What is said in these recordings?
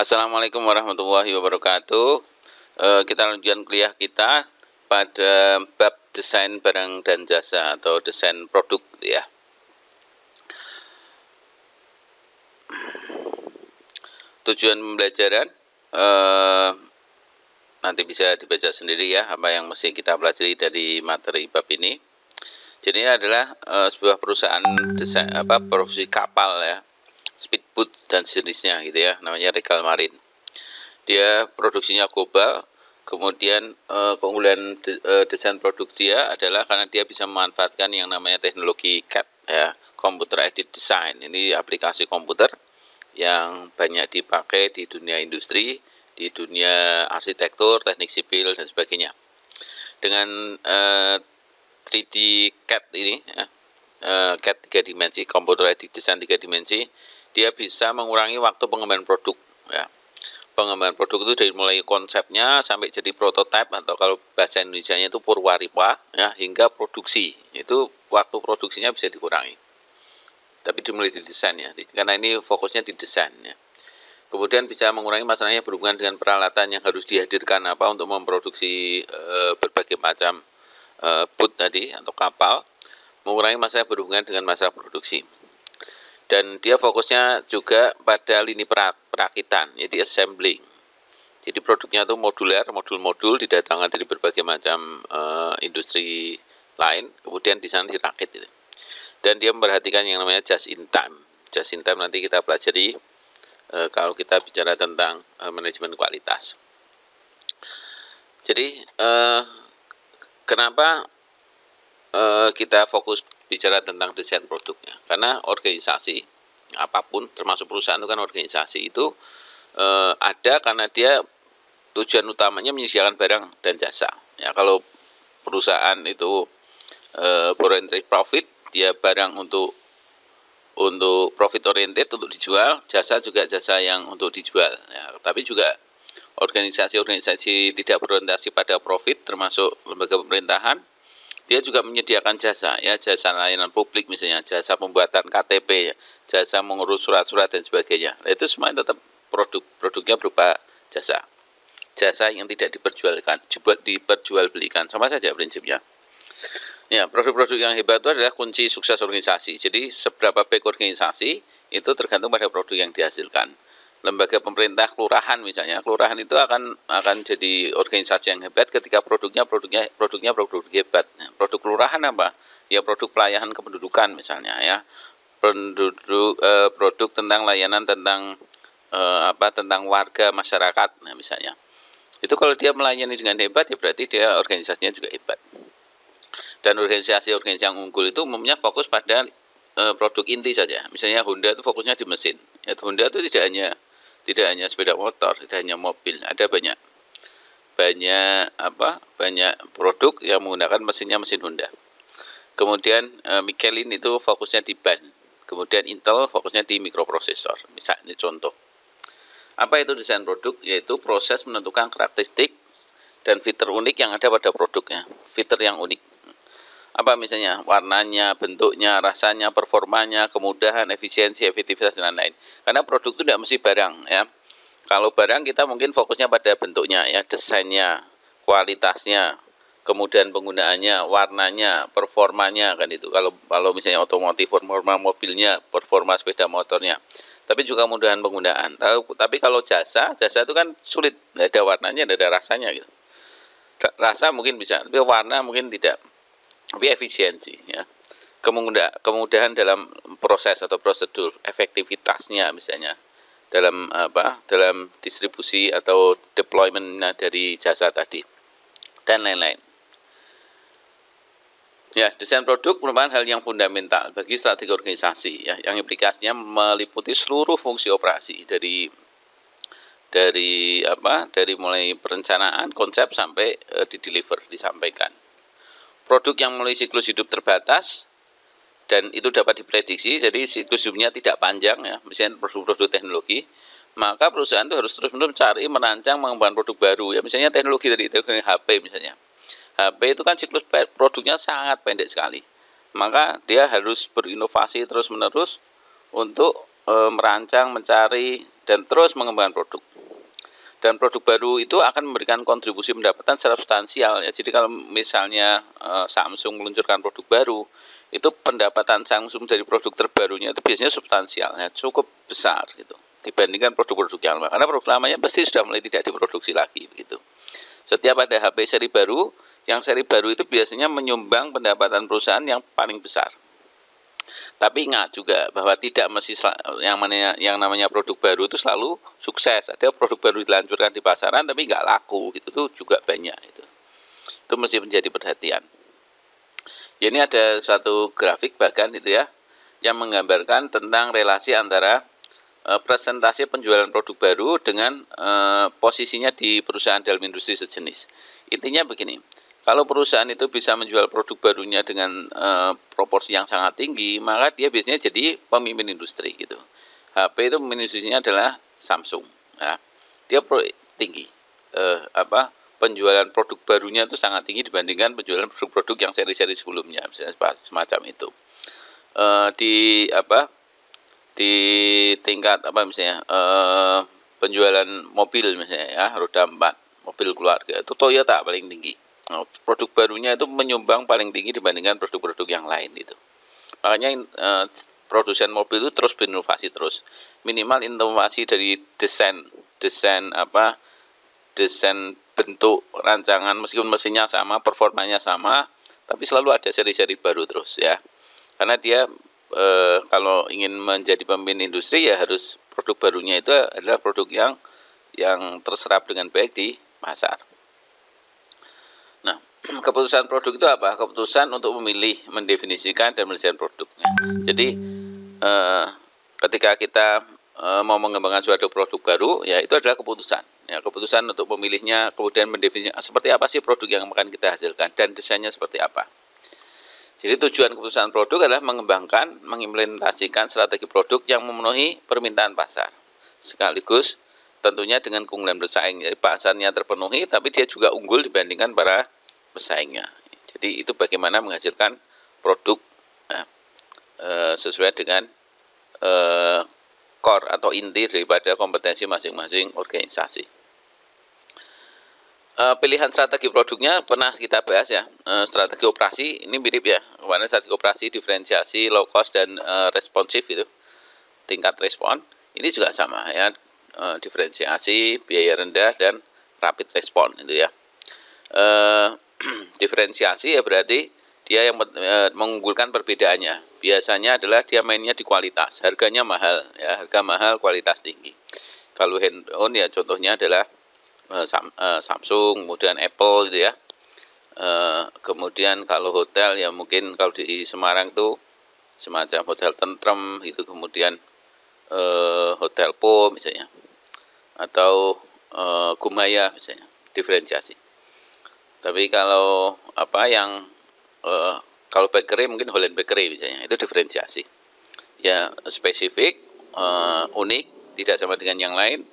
Assalamualaikum warahmatullahi wabarakatuh. Kita lanjutkan kuliah kita pada bab desain barang dan jasa atau desain produk ya. Tujuan pembelajaran nanti bisa dibaca sendiri ya apa yang mesti kita pelajari dari materi bab ini. Jadi ini adalah sebuah perusahaan desain produksi kapal ya, speedboat dan sejenisnya gitu ya, namanya Regal Marine. Dia produksinya global. Kemudian keunggulan desain produk dia adalah karena dia bisa memanfaatkan yang namanya teknologi CAD ya, Computer Aided Design. Ini aplikasi komputer yang banyak dipakai di dunia industri, di dunia arsitektur, teknik sipil dan sebagainya. Dengan 3D CAD ini ya, CAD 3 dimensi, Computer Aided Design 3 dimensi, dia bisa mengurangi waktu pengembangan produk ya. Pengembangan produk itu dari mulai konsepnya sampai jadi prototipe atau kalau bahasa Indonesianya itu purwaripa ya, hingga produksi. Itu waktu produksinya bisa dikurangi. Tapi dimulai di desain ya, karena ini fokusnya di desain ya. Kemudian bisa mengurangi masalahnya berhubungan dengan peralatan yang harus dihadirkan untuk memproduksi berbagai macam boat tadi atau kapal, mengurangi masalah berhubungan dengan masalah produksi. Dan dia fokusnya juga pada lini perakitan, yaitu assembling. Jadi produknya itu modular, modul-modul didatangkan dari berbagai macam industri lain, kemudian di sana dirakit. Gitu. Dan dia memperhatikan yang namanya just in time. Just in time nanti kita pelajari kalau kita bicara tentang manajemen kualitas. Jadi kenapa kita fokus bicara tentang desain produknya? Karena organisasi apapun, termasuk perusahaan itu kan organisasi itu ada karena dia tujuan utamanya menyediakan barang dan jasa. Ya, kalau perusahaan itu oriented profit, dia barang untuk profit oriented untuk dijual, jasa juga jasa yang untuk dijual. Ya, tapi juga organisasi-organisasi tidak berorientasi pada profit, termasuk lembaga pemerintahan, dia juga menyediakan jasa, ya jasa layanan publik misalnya, jasa pembuatan KTP, ya, jasa mengurus surat-surat dan sebagainya. Nah, itu semua tetap produknya berupa jasa. Jasa yang tidak diperjualbelikan, sama saja prinsipnya. Ya, produk-produk yang hebat itu adalah kunci sukses organisasi. Jadi seberapa baik organisasi itu tergantung pada produk yang dihasilkan. Lembaga pemerintah, kelurahan misalnya, kelurahan itu akan jadi organisasi yang hebat ketika produknya produk hebat. Produk kelurahan apa? Ya produk pelayanan kependudukan misalnya ya. Produk tentang layanan tentang warga masyarakat nah, misalnya. Itu kalau dia melayani dengan hebat ya berarti dia organisasinya juga hebat. Dan organisasi-organisasi yang unggul itu umumnya fokus pada produk inti saja. Misalnya Honda itu fokusnya di mesin. Ya, Honda itu tidak hanya sepeda motor, tidak hanya mobil, ada banyak produk yang menggunakan mesin Honda. Kemudian Michelin itu fokusnya di ban. Kemudian Intel fokusnya di mikroprosesor. Misalnya ini contoh. Apa itu desain produk? Yaitu proses menentukan karakteristik dan fitur unik yang ada pada produknya. Fitur yang unik. Apa misalnya warnanya, bentuknya, rasanya, performanya, kemudahan, efisiensi, efektivitas dan lain-lain. Karena produk itu tidak mesti barang ya. Kalau barang kita mungkin fokusnya pada bentuknya ya, desainnya, kualitasnya, kemudian penggunaannya, warnanya, performanya kan itu. Kalau misalnya otomotif, performa mobilnya, performa sepeda motornya. Tapi juga kemudahan penggunaan. Tapi kalau jasa itu kan sulit, tidak ada warnanya, tidak ada rasanya gitu. Rasa mungkin bisa, tapi warna mungkin tidak. Tapi efisiensi ya, kemudahan dalam proses atau prosedur, efektivitasnya misalnya dalam distribusi atau deployment dari jasa tadi dan lain-lain. Ya, desain produk merupakan hal yang fundamental bagi strategi organisasi ya, yang implikasinya meliputi seluruh fungsi operasi dari mulai perencanaan, konsep sampai disampaikan. Produk yang memiliki siklus hidup terbatas dan itu dapat diprediksi, jadi siklus hidupnya tidak panjang ya, misalnya produk-produk teknologi, maka perusahaan itu harus terus-menerus mencari, merancang, mengembangkan produk baru ya, misalnya teknologi HP misalnya. HP itu kan siklus produknya sangat pendek sekali. Maka dia harus berinovasi terus-menerus untuk merancang, mencari dan terus mengembangkan produk. Dan produk baru itu akan memberikan kontribusi pendapatan secara substansial ya. Jadi kalau misalnya Samsung meluncurkan produk baru, itu pendapatan Samsung dari produk terbarunya itu biasanya substansial ya, cukup besar gitu dibandingkan produk-produk yang lama. Karena produk lamanya pasti sudah mulai tidak diproduksi lagi begitu. Setiap ada HP seri baru, yang seri baru itu biasanya menyumbang pendapatan perusahaan yang paling besar. Tapi ingat juga bahwa tidak mesti yang namanya produk baru itu selalu sukses. Ada produk baru diluncurkan di pasaran tapi nggak laku, itu juga banyak itu. Itu mesti menjadi perhatian. Ya, ini ada suatu grafik bahkan itu ya yang menggambarkan tentang relasi antara presentasi penjualan produk baru dengan posisinya di perusahaan dalam industri sejenis. Intinya begini. Kalau perusahaan itu bisa menjual produk barunya dengan proporsi yang sangat tinggi, maka dia biasanya jadi pemimpin industri gitu. HP itu pemimpin industrinya adalah Samsung. Ya. Dia tinggi. Penjualan produk barunya itu sangat tinggi dibandingkan penjualan produk-produk yang seri-seri sebelumnya, misalnya semacam itu. Di tingkat misalnya penjualan mobil misalnya ya, roda 4, mobil keluarga itu Toyota paling tinggi. Produk barunya itu menyumbang paling tinggi dibandingkan produk-produk yang lain itu. Makanya produsen mobil itu terus berinovasi terus. Minimal inovasi dari desain bentuk rancangan, meskipun mesinnya sama, performanya sama, tapi selalu ada seri-seri baru terus ya. Karena dia kalau ingin menjadi pemimpin industri ya harus produk barunya itu adalah produk yang terserap dengan baik di pasar. Nah, keputusan produk itu apa? Keputusan untuk memilih, mendefinisikan, dan mendesain produknya. Jadi ketika kita mau mengembangkan suatu produk baru, ya itu adalah keputusan. Ya, keputusan untuk memilihnya, kemudian mendefinisikan seperti apa sih produk yang akan kita hasilkan dan desainnya seperti apa. Jadi tujuan keputusan produk adalah mengembangkan, mengimplementasikan strategi produk yang memenuhi permintaan pasar. Sekaligus tentunya dengan keunggulan bersaing. Jadi pasarnya terpenuhi, tapi dia juga unggul dibandingkan para pesaingnya. Jadi itu bagaimana menghasilkan produk sesuai dengan core atau inti daripada kompetensi masing-masing organisasi. Pilihan strategi produknya pernah kita bahas ya. Strategi operasi ini mirip ya. Kemarin strategi operasi, diferensiasi, low cost, dan responsif itu. Tingkat respon. Ini juga sama ya. Diferensiasi, biaya rendah, dan rapid respon itu ya. Diferensiasi ya berarti dia yang mengunggulkan perbedaannya. Biasanya adalah dia mainnya di kualitas. Harganya mahal ya. Harga mahal, kualitas tinggi. Kalau handphone ya contohnya adalah Samsung, kemudian Apple gitu ya. Kemudian kalau hotel ya mungkin kalau di Semarang tuh semacam Hotel Tentrem itu, kemudian Hotel Po misalnya, atau Gumaya misalnya, diferensiasi. Tapi kalau kalau bakery mungkin Holland Bakery misalnya, itu diferensiasi. Ya spesifik, unik, tidak sama dengan yang lain.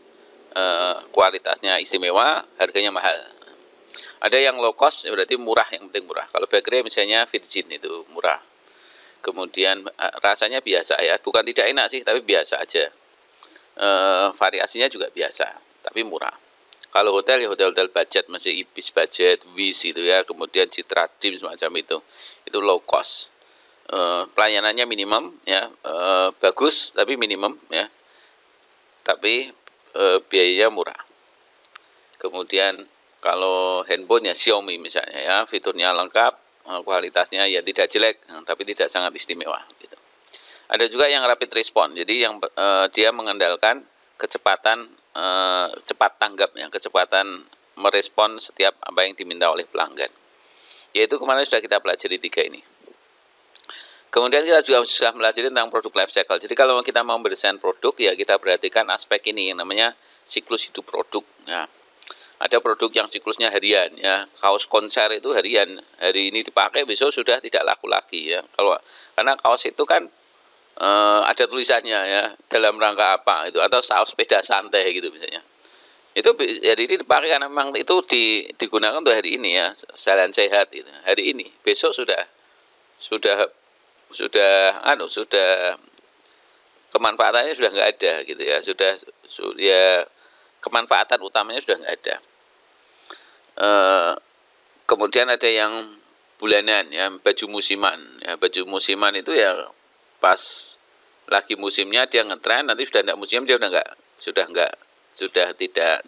Kualitasnya istimewa, harganya mahal. Ada yang low cost, berarti murah, yang penting murah. Kalau bakery misalnya Virgin itu murah. Kemudian rasanya biasa ya, bukan tidak enak sih, tapi biasa aja. Variasinya juga biasa, tapi murah. Kalau hotel ya hotel-hotel budget, masih Ibis budget, Wis itu ya, kemudian Citra Dim semacam itu low cost. Pelayanannya minimum ya, bagus tapi minimum ya, tapi biayanya murah. Kemudian kalau handphone ya Xiaomi misalnya ya, fiturnya lengkap, kualitasnya ya tidak jelek, tapi tidak sangat istimewa gitu. Ada juga yang rapid respon, jadi yang dia mengandalkan kecepatan cepat tanggap ya, kecepatan merespon setiap apa yang diminta oleh pelanggan. Yaitu kemarin sudah kita pelajari 3 ini. Kemudian kita juga sudah belajar tentang produk life cycle. Jadi kalau kita mau mendesain produk ya kita perhatikan aspek ini yang namanya siklus hidup produk. Ya. Ada produk yang siklusnya harian ya. Kaos konser itu harian. Hari ini dipakai besok sudah tidak laku lagi ya. Karena kaos itu kan ada tulisannya ya, dalam rangka apa itu, atau kaos sepeda santai gitu misalnya. Itu hari ini dipakai karena memang itu digunakan untuk hari ini ya, jalan sehat itu. Hari ini, besok sudah kemanfaatannya sudah nggak ada gitu ya, ya kemanfaatan utamanya sudah nggak ada. Kemudian ada yang bulanan ya, baju musiman ya. Baju musiman itu ya pas lagi musimnya dia ngetren, nanti sudah tidak musim dia sudah tidak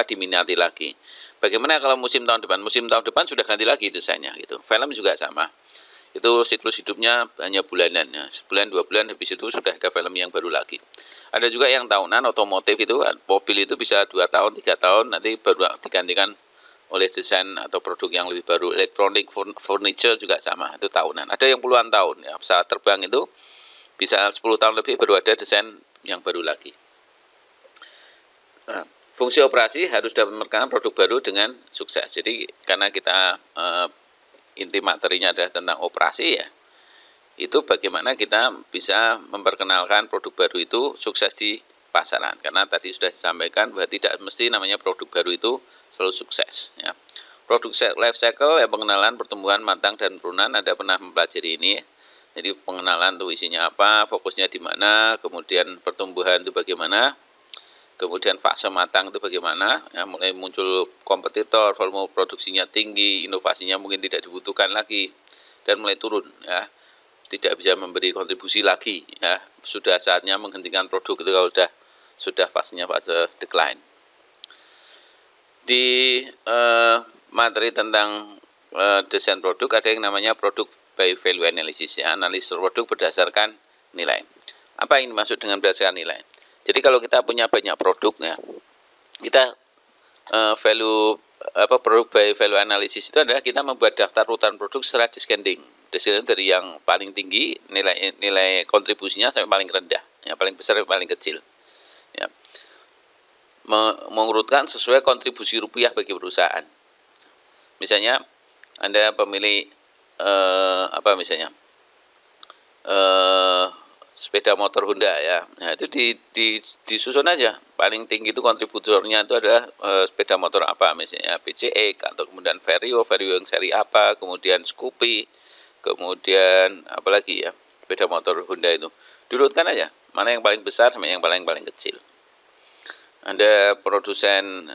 diminati lagi. Bagaimana kalau musim tahun depan? Musim tahun depan sudah ganti lagi desainnya gitu. Film juga sama. Itu siklus hidupnya hanya bulanan ya. Sebulan 2 bulan habis itu sudah ada film yang baru lagi. Ada juga yang tahunan, otomotif itu mobil itu bisa 2 tahun, 3 tahun nanti baru digantikan oleh desain atau produk yang lebih baru. Elektronik, furniture juga sama, itu tahunan. Ada yang puluhan tahun ya. Pesawat terbang itu bisa 10 tahun lebih baru ada desain yang baru lagi. Nah, fungsi operasi harus dapat memperkenalkan produk baru dengan sukses. Jadi karena kita inti materinya adalah tentang operasi ya, itu bagaimana kita bisa memperkenalkan produk baru itu sukses di pasaran. Karena tadi sudah disampaikan bahwa tidak mesti namanya produk baru itu selalu sukses ya. Produk life cycle ya, pengenalan, pertumbuhan, matang, dan penurunan. Anda pernah mempelajari ini ya. Jadi pengenalan itu isinya apa, fokusnya di mana, kemudian pertumbuhan itu bagaimana, kemudian fase matang itu bagaimana, ya, mulai muncul kompetitor, volume produksinya tinggi, inovasinya mungkin tidak dibutuhkan lagi, dan mulai turun, ya, tidak bisa memberi kontribusi lagi, ya, sudah saatnya menghentikan produk itu kalau sudah fasenya fase decline. Di materi tentang desain produk ada yang namanya produk by value analysis, ya, analisis produk berdasarkan nilai. Apa yang dimaksud dengan berdasarkan nilai? Jadi kalau kita punya banyak produk ya, kita produk by value analysis itu adalah kita membuat daftar urutan produk secara descending dari yang paling tinggi nilai kontribusinya sampai paling rendah, yang paling besar sampai paling kecil. Ya. Mengurutkan sesuai kontribusi rupiah bagi perusahaan. Misalnya Anda pemilik misalnya sepeda motor Honda ya, nah itu disusun aja paling tinggi itu kontributornya itu adalah sepeda motor apa, misalnya PCX atau kemudian Vario yang seri apa, kemudian Scoopy, kemudian apalagi ya sepeda motor Honda itu diurutkan aja mana yang paling besar sama yang paling kecil. Ada produsen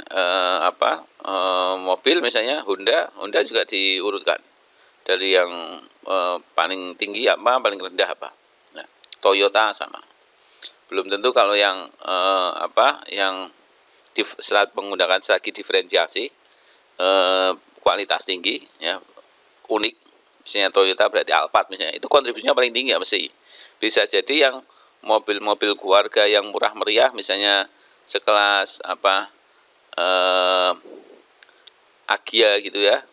mobil misalnya Honda juga diurutkan dari yang paling tinggi apa, paling rendah apa. Nah, Toyota sama. Belum tentu kalau yang setelah menggunakan strategi diferensiasi kualitas tinggi, ya, unik, misalnya Toyota berarti Alphard misalnya, itu kontribusinya paling tinggi ya mesti. Bisa jadi yang mobil-mobil keluarga yang murah meriah misalnya sekelas Agia gitu ya.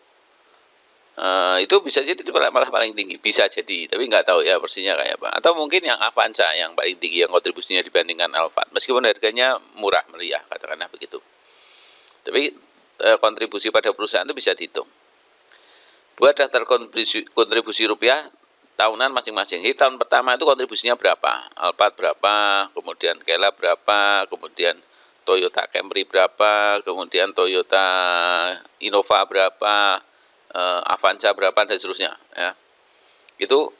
Itu bisa jadi malah paling tinggi, bisa jadi, tapi nggak tahu ya persisnya kayak apa. Atau mungkin yang Avanza yang paling tinggi yang kontribusinya dibandingkan Alphard, meskipun harganya murah meriah katakanlah begitu. Tapi kontribusi pada perusahaan itu bisa dihitung. Buat daftar kontribusi rupiah tahunan masing-masing. Jadi tahun pertama itu kontribusinya berapa, Alphard berapa, kemudian Kela berapa, kemudian Toyota Camry berapa, kemudian Toyota Innova berapa, Avanza berapa dan seterusnya ya. Itu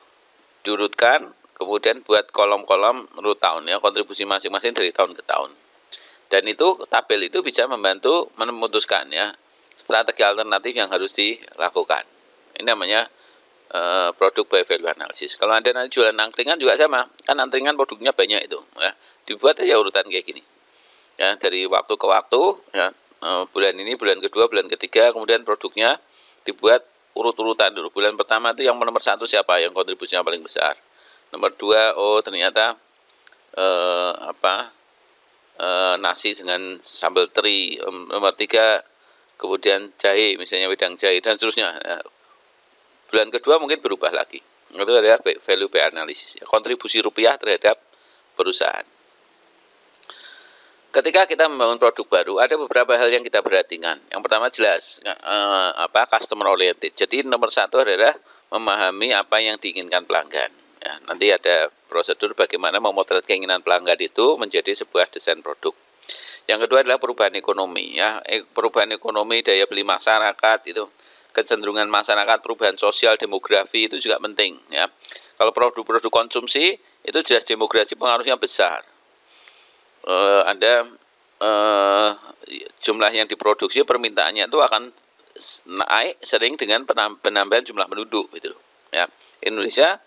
diurutkan, kemudian buat kolom-kolom menurut tahun ya, kontribusi masing-masing dari tahun ke tahun. Dan itu tabel itu bisa membantu memutuskan ya strategi alternatif yang harus dilakukan. Ini namanya produk by value analysis. Kalau Anda nanti jualan angkringan juga sama, kan angkringan produknya banyak itu ya. Dibuat aja urutan kayak gini. Ya, dari waktu ke waktu ya, bulan ini, bulan kedua, bulan ketiga, kemudian produknya dibuat urut-urutan dulu. Bulan pertama itu yang nomor 1 siapa yang kontribusinya paling besar. Nomor 2, ternyata nasi dengan sambal teri. Nomor 3 kemudian jahe, misalnya wedang jahe dan seterusnya. Ya. Bulan kedua mungkin berubah lagi. Itu adalah value by analysis, ya, kontribusi rupiah terhadap perusahaan. Ketika kita membangun produk baru, ada beberapa hal yang kita perhatikan. Yang pertama jelas, customer oriented. Jadi nomor 1 adalah memahami apa yang diinginkan pelanggan. Ya, nanti ada prosedur bagaimana memotret keinginan pelanggan itu menjadi sebuah desain produk. Yang kedua adalah perubahan ekonomi. Ya, perubahan ekonomi, daya beli masyarakat itu, kecenderungan masyarakat, perubahan sosial, demografi itu juga penting. Ya, kalau produk-produk konsumsi itu jelas demografi pengaruhnya besar. Ada jumlah yang diproduksi, permintaannya itu akan naik sering dengan penambahan jumlah penduduk gitu loh. Ya, Indonesia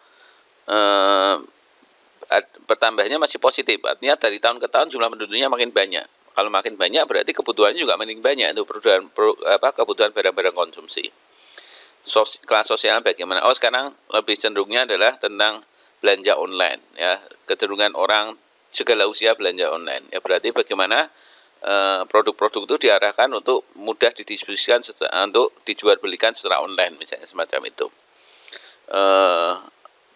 pertambahannya masih positif, artinya dari tahun ke tahun jumlah penduduknya makin banyak. Kalau makin banyak berarti kebutuhannya juga makin banyak itu kebutuhan barang-barang konsumsi. Kelas sosial bagaimana? Oh, sekarang lebih cenderungnya adalah tentang belanja online ya, kecenderungan orang segala usia belanja online. Ya berarti bagaimana produk-produk itu diarahkan untuk mudah didistribusikan untuk dijual belikan secara online misalnya semacam itu.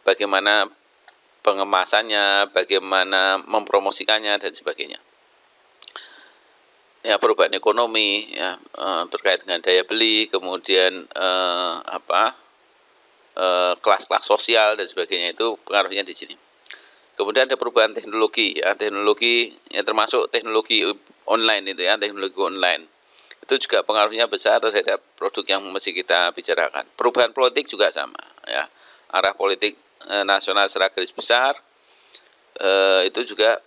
Bagaimana pengemasannya, bagaimana mempromosikannya dan sebagainya. Ya perubahan ekonomi ya terkait dengan daya beli, kemudian kelas-kelas sosial dan sebagainya, itu pengaruhnya di sini. Kemudian ada perubahan teknologi ya, teknologi ya, termasuk teknologi online itu ya, teknologi online. Itu juga pengaruhnya besar terhadap produk yang mesti kita bicarakan. Perubahan politik juga sama ya. Arah politik nasional secara garis besar itu juga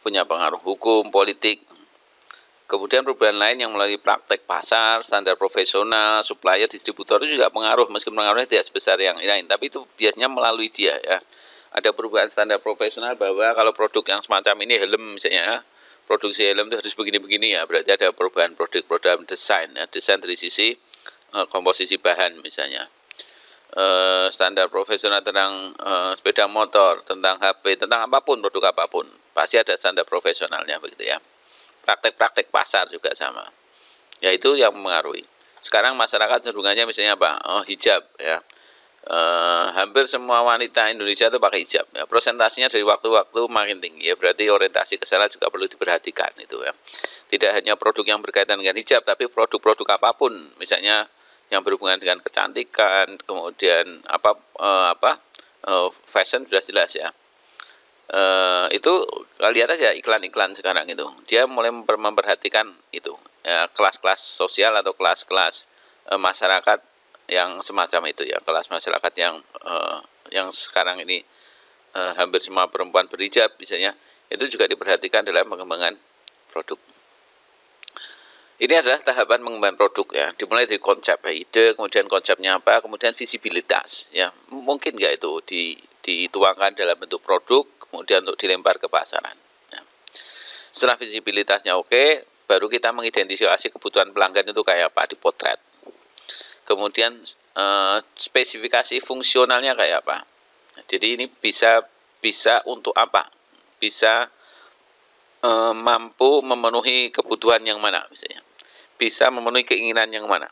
punya pengaruh, hukum, politik. Kemudian perubahan lain yang melalui praktek pasar, standar profesional, supplier, distributor itu juga pengaruh, meskipun pengaruhnya tidak sebesar yang lain, tapi itu biasanya melalui dia ya. Ada perubahan standar profesional bahwa kalau produk yang semacam ini helm misalnya, produksi helm itu harus begini-begini ya, berarti ada perubahan produk desain ya, desain dari sisi komposisi bahan misalnya. Standar profesional tentang sepeda motor, tentang HP, tentang apapun, produk apapun, pasti ada standar profesionalnya begitu ya. Praktek-praktek pasar juga sama. Ya itu yang mempengaruhi. Sekarang masyarakat cenderungannya misalnya apa? Hijab ya. Hampir semua wanita Indonesia itu pakai hijab. Ya. Prosentasenya dari waktu-waktu makin tinggi. Ya berarti orientasi ke sana juga perlu diperhatikan itu ya. Tidak hanya produk yang berkaitan dengan hijab, tapi produk-produk apapun, misalnya yang berhubungan dengan kecantikan, kemudian fashion sudah jelas ya. Itu lihat aja iklan-iklan sekarang itu, dia mulai memperhatikan itu ya, kelas-kelas sosial atau kelas-kelas masyarakat yang semacam itu ya, kelas masyarakat yang sekarang ini hampir semua perempuan berhijab misalnya, itu juga diperhatikan dalam pengembangan produk. Ini adalah tahapan pengembangan produk ya, dimulai dari konsep ya, ide, kemudian konsepnya apa, kemudian visibilitas ya, mungkin nggak itu dituangkan dalam bentuk produk, kemudian untuk dilempar ke pasaran. Ya. Setelah visibilitasnya oke, baru kita mengidentifikasi kebutuhan pelanggan itu kayak apa, dipotret. Kemudian spesifikasi fungsionalnya kayak apa. Jadi ini bisa untuk apa? Bisa mampu memenuhi kebutuhan yang mana misalnya. Bisa memenuhi keinginan yang mana.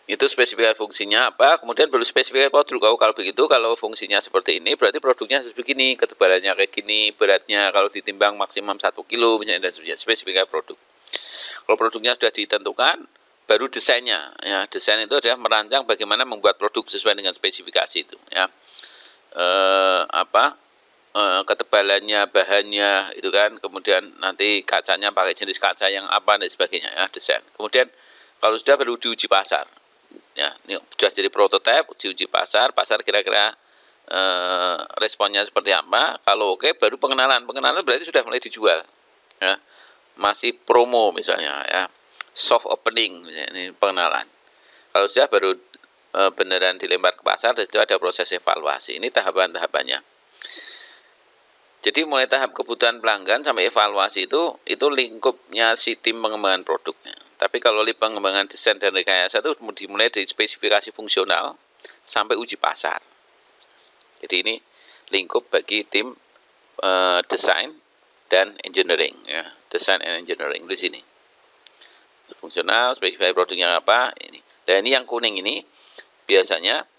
Itu spesifikasi fungsinya apa, kemudian baru spesifikasi produk. Kalau begitu, kalau fungsinya seperti ini, berarti produknya harus begini, ketebalannya kayak gini, beratnya kalau ditimbang maksimum 1 kilo misalnya, dan sebagainya, spesifikasi produk. Kalau produknya sudah ditentukan, baru desainnya. Ya, desain itu adalah merancang bagaimana membuat produk sesuai dengan spesifikasi itu. Ya, ketebalannya, bahannya, itu kan, kemudian nanti kacanya pakai jenis kaca yang apa dan sebagainya, ya, desain. Kemudian kalau sudah baru diuji pasar. Ya, ini sudah jadi prototipe, diuji pasar kira-kira responnya seperti apa. Kalau oke, baru pengenalan berarti sudah mulai dijual ya. Masih promo misalnya ya, soft opening misalnya, ini pengenalan. Kalau sudah baru beneran dilempar ke pasar, dan itu ada proses evaluasi. Ini tahapan-tahapannya. Jadi mulai tahap kebutuhan pelanggan sampai evaluasi itu lingkupnya si tim pengembangan produknya. Tapi kalau pengembangan desain dan rekayasa itu dimulai dari spesifikasi fungsional sampai uji pasar. Jadi ini lingkup bagi tim desain dan engineering ya, desain and engineering di sini. Fungsional, spesifikasi produknya apa ini. Dan ini yang kuning ini biasanya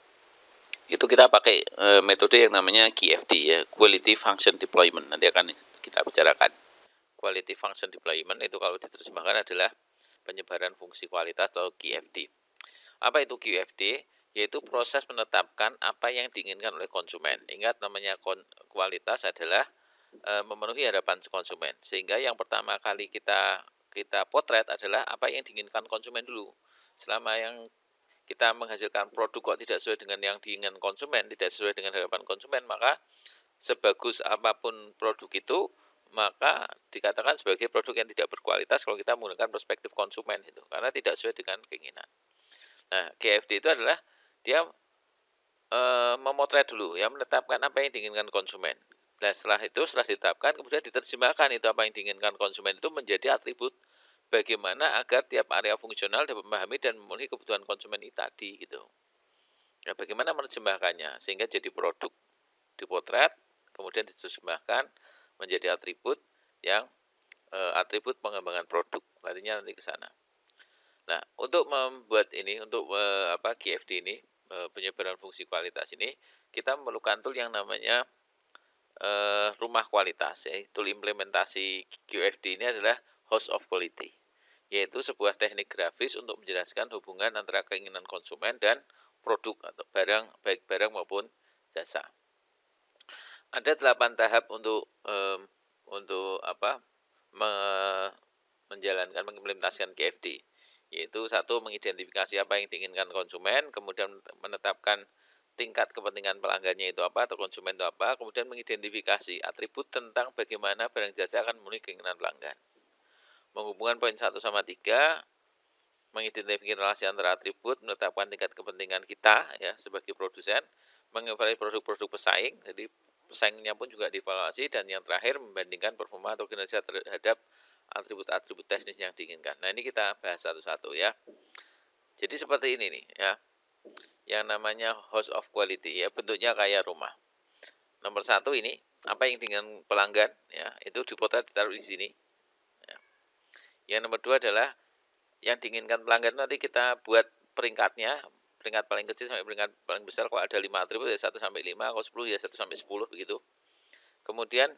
itu kita pakai metode yang namanya QFD ya, Quality Function Deployment. Nanti akan kita bicarakan. Quality Function Deployment itu kalau diterjemahkan adalah penyebaran fungsi kualitas atau QFD. Apa itu QFD? Yaitu proses menetapkan apa yang diinginkan oleh konsumen. Ingat, namanya kualitas adalah memenuhi harapan konsumen. Sehingga yang pertama kali kita potret adalah apa yang diinginkan konsumen dulu. Selama yang kita menghasilkan produk kok tidak sesuai dengan yang diinginkan konsumen, tidak sesuai dengan harapan konsumen, maka sebagus apapun produk itu, maka dikatakan sebagai produk yang tidak berkualitas kalau kita menggunakan perspektif konsumen itu, karena tidak sesuai dengan keinginan. Nah, KFD itu adalah dia memotret dulu, ya, menetapkan apa yang diinginkan konsumen. Nah, setelah ditetapkan, kemudian diterjemahkan itu apa yang diinginkan konsumen itu menjadi atribut bagaimana agar tiap area fungsional dapat memahami dan memenuhi kebutuhan konsumen itu tadi gitu. Ya, bagaimana menerjemahkannya sehingga jadi produk dipotret, kemudian diterjemahkan menjadi atribut yang atribut pengembangan produk. Larinya nanti ke sana. Nah, untuk membuat ini, untuk KFD ini, penyebaran fungsi kualitas ini, kita memerlukan tool yang namanya rumah kualitas. Ya. Tool implementasi QFD ini adalah House of Quality, yaitu sebuah teknik grafis untuk menjelaskan hubungan antara keinginan konsumen dan produk atau barang, baik barang maupun jasa. Ada 8 tahap untuk menjalankan mengimplementasikan KFD. Yaitu 1, mengidentifikasi apa yang diinginkan konsumen, kemudian menetapkan tingkat kepentingan pelanggannya itu apa atau konsumen itu apa, kemudian mengidentifikasi atribut tentang bagaimana barang jasa akan memenuhi keinginan pelanggan. Menghubungkan poin 1 sama 3, mengidentifikasi relasi antara atribut, menetapkan tingkat kepentingan kita ya sebagai produsen, mengevaluasi produk-produk pesaing, jadi pesaingnya pun juga dievaluasi, dan yang terakhir membandingkan performa atau kinerja terhadap atribut-atribut teknis yang diinginkan. Nah, ini kita bahas satu-satu ya. Jadi seperti ini nih ya. Yang namanya house of quality ya, bentuknya kayak rumah. Nomor 1 ini, apa yang diinginkan pelanggan ya, itu dipotret ditaruh di sini. Ya. Yang nomor 2 adalah yang diinginkan pelanggan, nanti kita buat peringkatnya, peringkat paling kecil sampai peringkat paling besar. Kalau ada 5 atribut ya 1 sampai 5, kalau 10 ya 1 sampai 10 begitu. Kemudian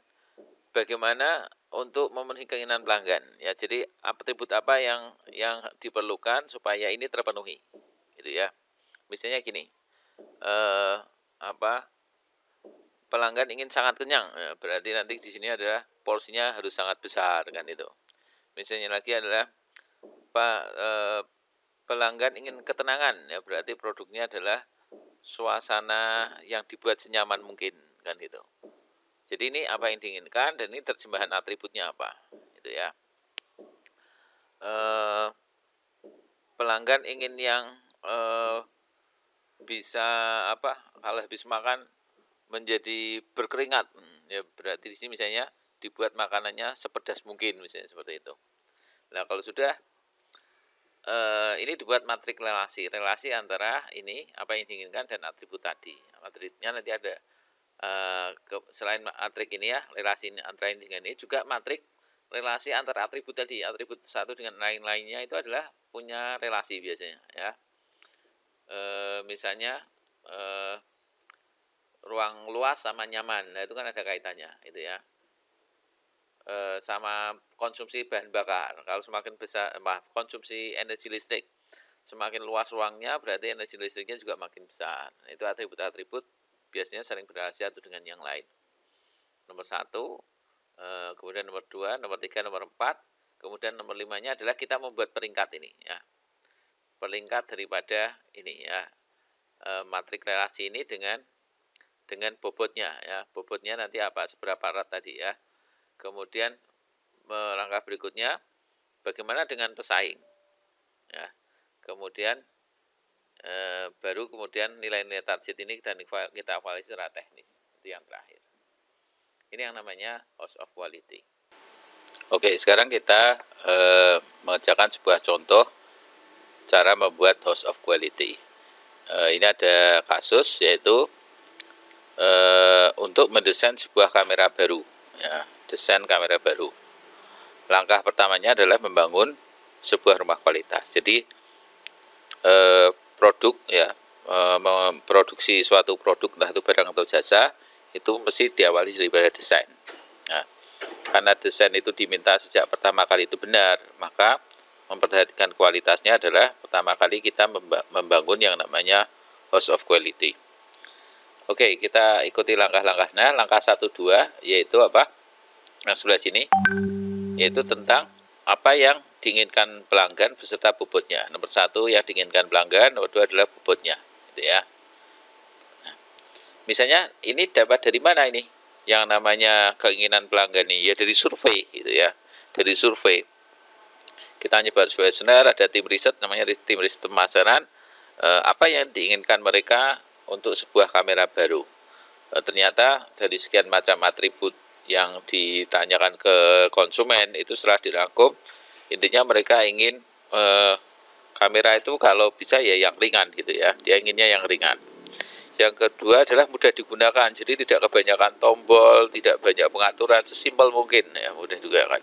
bagaimana untuk memenuhi keinginan pelanggan ya, jadi atribut apa yang diperlukan supaya ini terpenuhi gitu ya. Misalnya gini, pelanggan ingin sangat kenyang ya, berarti nanti di sini adalah porsinya harus sangat besar kan itu. Misalnya lagi adalah pelanggan ingin ketenangan ya, berarti produknya adalah suasana yang dibuat senyaman mungkin kan itu. Jadi ini apa yang diinginkan dan ini terjemahan atributnya apa, gitu ya. Pelanggan ingin yang bisa kalau habis makan menjadi berkeringat, ya berarti di sini misalnya dibuat makanannya sepedas mungkin, misalnya seperti itu. Nah, kalau sudah ini dibuat matrik relasi antara ini apa yang diinginkan dan atribut tadi. Atributnya nanti ada. Selain matrik ini ya, relasi antara ini dengan ini, juga matrik relasi antara atribut tadi, atribut satu dengan lain-lainnya itu adalah punya relasi biasanya ya. Misalnya ruang luas sama nyaman, nah itu kan ada kaitannya itu ya. Sama konsumsi bahan bakar, kalau semakin besar konsumsi energi listrik, semakin luas ruangnya berarti energi listriknya juga makin besar. Nah, itu atribut-atribut biasanya sering berrelasi satu dengan yang lain. Nomor 1, kemudian nomor 2, nomor 3, nomor 4, kemudian nomor 5-nya adalah kita membuat peringkat ini ya. Peringkat daripada ini ya, matrik relasi ini dengan bobotnya ya. Bobotnya nanti apa, seberapa erat tadi ya. Kemudian langkah berikutnya bagaimana dengan pesaing ya. Kemudian baru kemudian nilai-nilai target ini kita evaluasi secara teknis. Itu yang terakhir. Ini yang namanya house of quality. Oke, sekarang kita mengerjakan sebuah contoh cara membuat house of quality. Ini ada kasus yaitu untuk mendesain sebuah kamera baru. Ya, desain kamera baru. Langkah pertamanya adalah membangun sebuah rumah kualitas. Jadi produk ya, memproduksi suatu produk entah itu barang atau jasa itu mesti diawali daripada desain. Nah, karena desain itu diminta sejak pertama kali itu benar, maka memperhatikan kualitasnya adalah pertama kali kita membangun yang namanya house of quality. Oke, kita ikuti langkah-langkahnya. Langkah 1, 2 yaitu apa? Yang sebelah sini yaitu tentang apa yang diinginkan pelanggan beserta bobotnya. Nomor 1 yang diinginkan pelanggan, nomor 2 adalah bobotnya, gitu ya. Nah, misalnya ini dapat dari mana ini? yang namanya keinginan pelanggan ini? Ya dari survei gitu ya. Dari survei. Kita nyebar kuesioner, ada tim riset namanya tim riset pemasaran, apa yang diinginkan mereka untuk sebuah kamera baru. Ternyata dari sekian macam atribut yang ditanyakan ke konsumen itu setelah dirangkum, intinya mereka ingin kamera itu kalau bisa ya yang ringan gitu ya, dia inginnya yang ringan. Yang kedua adalah mudah digunakan, jadi tidak kebanyakan tombol, tidak banyak pengaturan, sesimpel mungkin ya, mudah juga kan.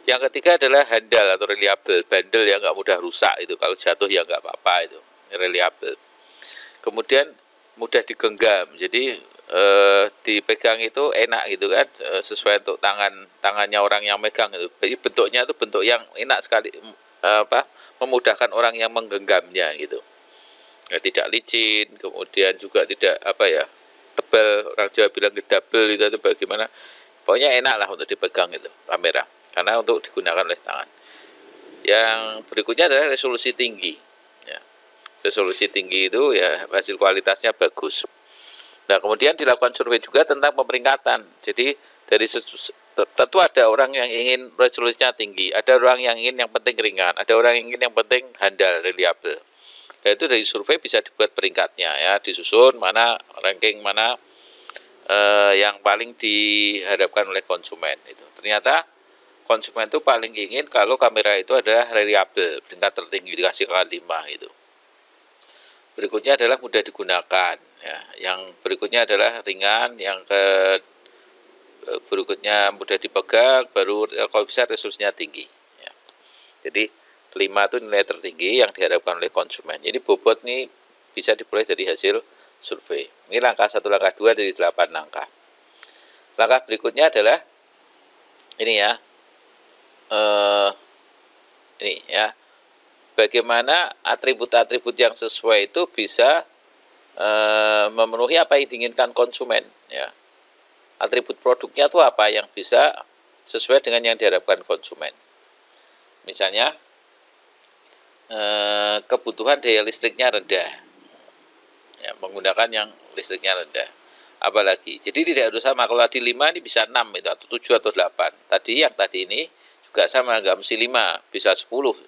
Yang ketiga adalah handal atau reliable, bandel yang nggak mudah rusak itu, kalau jatuh ya nggak apa-apa itu, reliable. Kemudian mudah digenggam, jadi dipegang itu enak gitu kan, sesuai untuk tangannya orang yang megang itu. Jadi bentuknya itu bentuk yang enak sekali, memudahkan orang yang menggenggamnya gitu. Ya, tidak licin, kemudian juga tidak tebal, orang Jawa bilang gedabel itu bagaimana. Pokoknya enak lah untuk dipegang itu kamera, karena untuk digunakan oleh tangan. Yang berikutnya adalah resolusi tinggi. Ya, resolusi tinggi itu ya hasil kualitasnya bagus. Nah, kemudian dilakukan survei juga tentang pemeringkatan. Jadi dari tentu ada orang yang ingin resolusinya tinggi, ada orang yang ingin yang penting ringan, ada orang yang ingin yang penting handal, reliable. Dan itu dari survei bisa dibuat peringkatnya ya, disusun mana ranking mana yang paling diharapkan oleh konsumen itu. Ternyata konsumen itu paling ingin kalau kamera itu adalah reliable, peringkat tertinggi, dikasih kali 5 itu. Berikutnya adalah mudah digunakan ya. Yang berikutnya adalah ringan, yang berikutnya mudah dipegang, baru kalau bisa resolusinya tinggi ya. Jadi 5 itu nilai tertinggi yang diharapkan oleh konsumen. Jadi bobot ini bisa diperoleh dari hasil survei. Ini langkah 1, langkah 2 dari 8 langkah. Langkah berikutnya adalah ini ya, ini ya, bagaimana atribut-atribut yang sesuai itu bisa memenuhi apa yang diinginkan konsumen ya. Atribut produknya itu apa yang bisa sesuai dengan yang diharapkan konsumen. Misalnya kebutuhan daya listriknya rendah ya, menggunakan yang listriknya rendah. Apalagi, jadi tidak harus sama, kalau tadi 5 ini bisa 6 itu, atau 7 atau 8. Tadi ini juga sama, nggak mesti 5, bisa 10,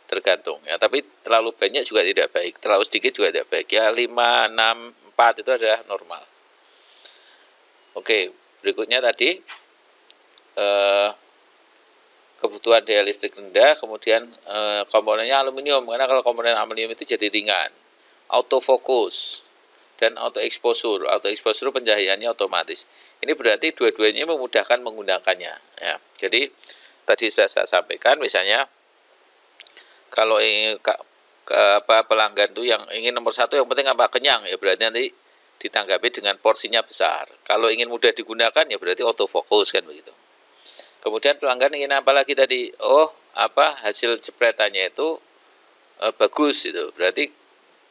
tergantung ya. Tapi terlalu banyak juga tidak baik, terlalu sedikit juga tidak baik ya. 5, 6, 4 itu adalah normal. Oke, berikutnya tadi kebutuhan daya listrik rendah, kemudian komponennya aluminium, karena kalau komponen aluminium itu jadi ringan, autofokus dan auto exposure pencahayaannya otomatis. Ini berarti dua-duanya memudahkan menggunakannya ya. Jadi tadi saya sampaikan, misalnya kalau ingin pelanggan tuh yang ingin nomor 1 yang penting apa, kenyang ya, berarti nanti ditanggapi dengan porsinya besar. Kalau ingin mudah digunakan ya berarti autofokus kan begitu. Kemudian pelanggan ingin apa lagi tadi? Hasil jepretannya itu bagus itu. Berarti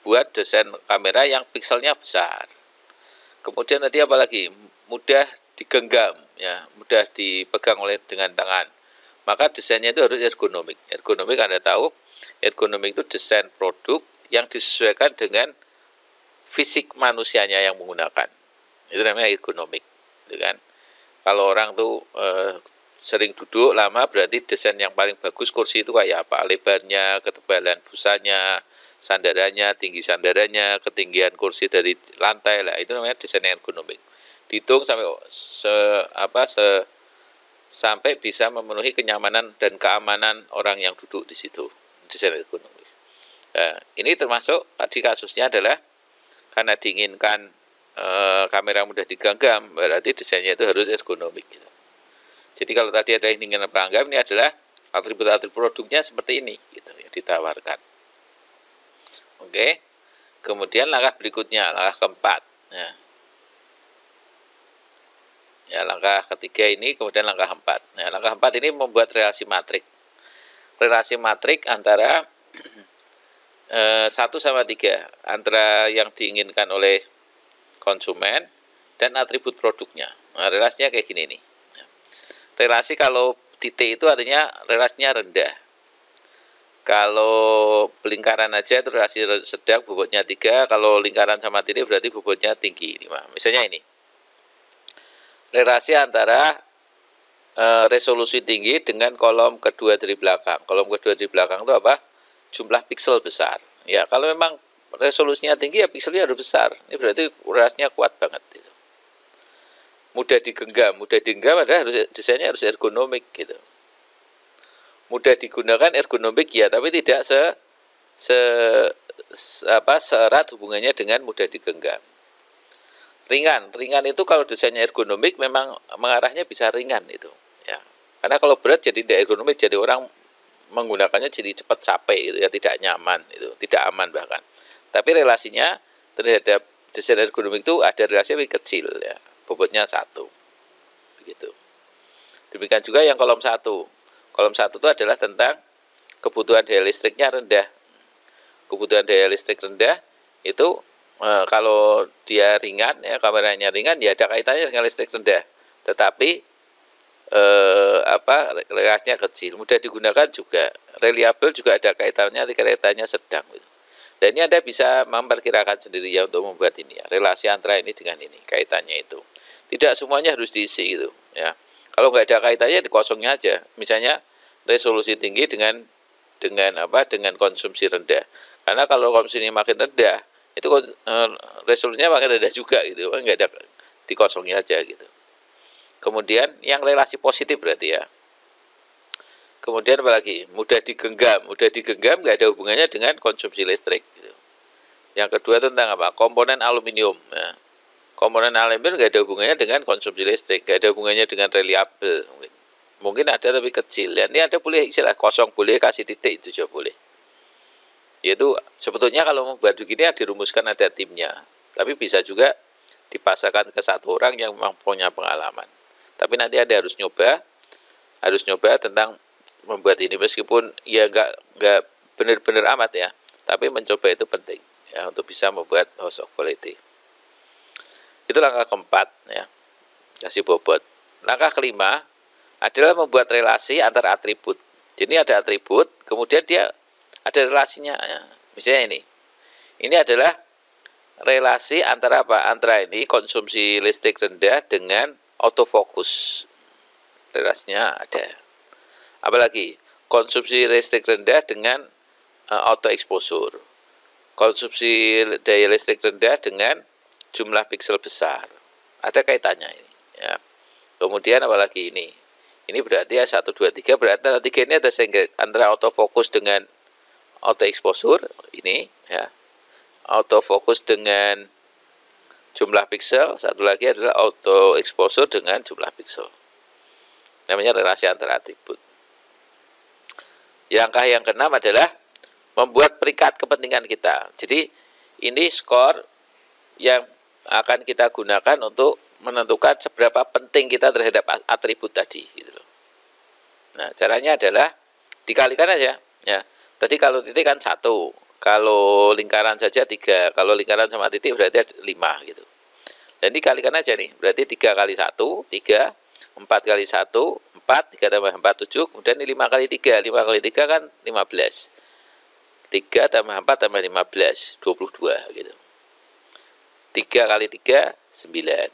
buat desain kamera yang pikselnya besar. Kemudian tadi apa lagi? Mudah digenggam ya, mudah dipegang dengan tangan. Maka desainnya itu harus ergonomik. Ergonomik Anda tahu, ergonomik itu desain produk yang disesuaikan dengan fisik manusianya yang menggunakan. Itu namanya ergonomik, gitu kan? Kalau orang tuh sering duduk lama, berarti desain yang paling bagus kursi itu kayak apa? Lebarnya, ketebalan busanya, sandarannya, tinggi sandarannya, ketinggian kursi dari lantai lah, itu namanya desain ergonomik. Dihitung sampai bisa memenuhi kenyamanan dan keamanan orang yang duduk di situ, desain ergonomik. Nah, ini termasuk tadi kasusnya adalah karena diinginkan kamera mudah digenggam, berarti desainnya itu harus ergonomik gitu. Jadi kalau tadi ada ingin pelanggan, ini adalah atribut-atribut produknya seperti ini gitu yang ditawarkan. Oke. Kemudian langkah berikutnya, langkah keempat. Ya, langkah ketiga ini, kemudian langkah 4. Nah, langkah 4 ini membuat relasi matrik. Relasi matrik antara 1 sama 3, antara yang diinginkan oleh konsumen dan atribut produknya. Nah, relasinya kayak gini nih. Relasi kalau titik itu artinya relasinya rendah. Kalau lingkaran aja itu relasi sedang, bobotnya 3. Kalau lingkaran sama titik berarti bobotnya tinggi. Misalnya ini. relasi antara resolusi tinggi dengan kolom kedua dari belakang. Kolom kedua dari belakang itu apa? Jumlah piksel besar. Ya, kalau memang resolusinya tinggi ya pikselnya harus besar. Ini berarti relasinya kuat banget. Gitu. Mudah digenggam adalah desainnya harus ergonomik gitu. Mudah digunakan ergonomik ya, tapi tidak seerat hubungannya dengan mudah digenggam. Ringan itu kalau desainnya ergonomik memang mengarahnya bisa ringan itu. Ya, karena kalau berat jadi tidak ergonomik, jadi orang menggunakannya jadi cepat capek gitu ya, tidak nyaman itu, tidak aman bahkan. Tapi relasinya terhadap desain ergonomik itu ada relasi lebih kecil ya, bobotnya 1 begitu. Demikian juga yang kolom 1 itu adalah tentang kebutuhan daya listriknya rendah. Kebutuhan daya listrik rendah itu kalau dia ringan ya, kameranya ringan ya ada kaitannya dengan listrik rendah, tetapi relasinya kecil, mudah digunakan juga, reliable juga ada kaitannya sedang gitu. Dan ini Anda bisa memperkirakan sendiri ya untuk membuat ini ya, relasi antara ini dengan ini, kaitannya itu. Tidak semuanya harus diisi gitu ya. Kalau nggak ada kaitannya di kosongnya aja. Misalnya resolusi tinggi dengan konsumsi rendah. Karena kalau konsumsinya makin rendah, itu resolusinya makin rendah juga gitu. Nggak ada di kosongnya aja gitu. Kemudian yang relasi positif berarti ya. Kemudian apalagi mudah digenggam nggak ada hubungannya dengan konsumsi listrik. Gitu. Yang kedua tentang apa? Komponen aluminium. Ya. Komponen aluminium nggak ada hubungannya dengan konsumsi listrik, nggak ada hubungannya dengan reliable. Mungkin ada tapi kecil. Ya, ini ada boleh istilah kosong, boleh kasih titik itu juga boleh. Yaitu sebetulnya kalau membuat begini dirumuskan ada timnya, tapi bisa juga dipasarkan ke satu orang yang memang punya pengalaman. Tapi nanti Anda harus nyoba tentang membuat ini, meskipun ya nggak benar-benar amat ya, tapi mencoba itu penting ya untuk bisa membuat house of quality. Itu langkah keempat ya, kasih bobot. Langkah kelima adalah membuat relasi antar atribut. Jadi ada atribut, kemudian dia ada relasinya ya. Misalnya ini adalah relasi antara apa? Antara ini konsumsi listrik rendah dengan autofocus. Relasinya ada. Apalagi konsumsi listrik rendah dengan auto exposure. Konsumsi daya listrik rendah dengan jumlah piksel besar. Ada kaitannya ini. Ya. Kemudian apalagi ini. Ini berarti ya 1, 2, 3. Berarti 3 ini ada antara autofocus dengan auto exposure. Ini ya. Autofocus dengan jumlah piksel. Satu lagi adalah auto exposure dengan jumlah piksel. Namanya relasi antar atribut. Langkah yang keenam adalah membuat peringkat kepentingan kita. Jadi ini skor yang akan kita gunakan untuk menentukan seberapa penting kita terhadap atribut tadi. Gitu loh. Nah, caranya adalah dikalikan aja. Ya. Tadi kalau titik kan 1, kalau lingkaran saja 3, kalau lingkaran sama titik berarti 5 gitu. Dan dikalikan aja nih, berarti 3 kali 1, 3, 4 kali 1, 4, 3 tambah 4, 7, kemudian ini 5 kali 3, 5 kali 3 kan 15. 3 tambah 4 tambah 15, 22 gitu. 3 kali 3, 9.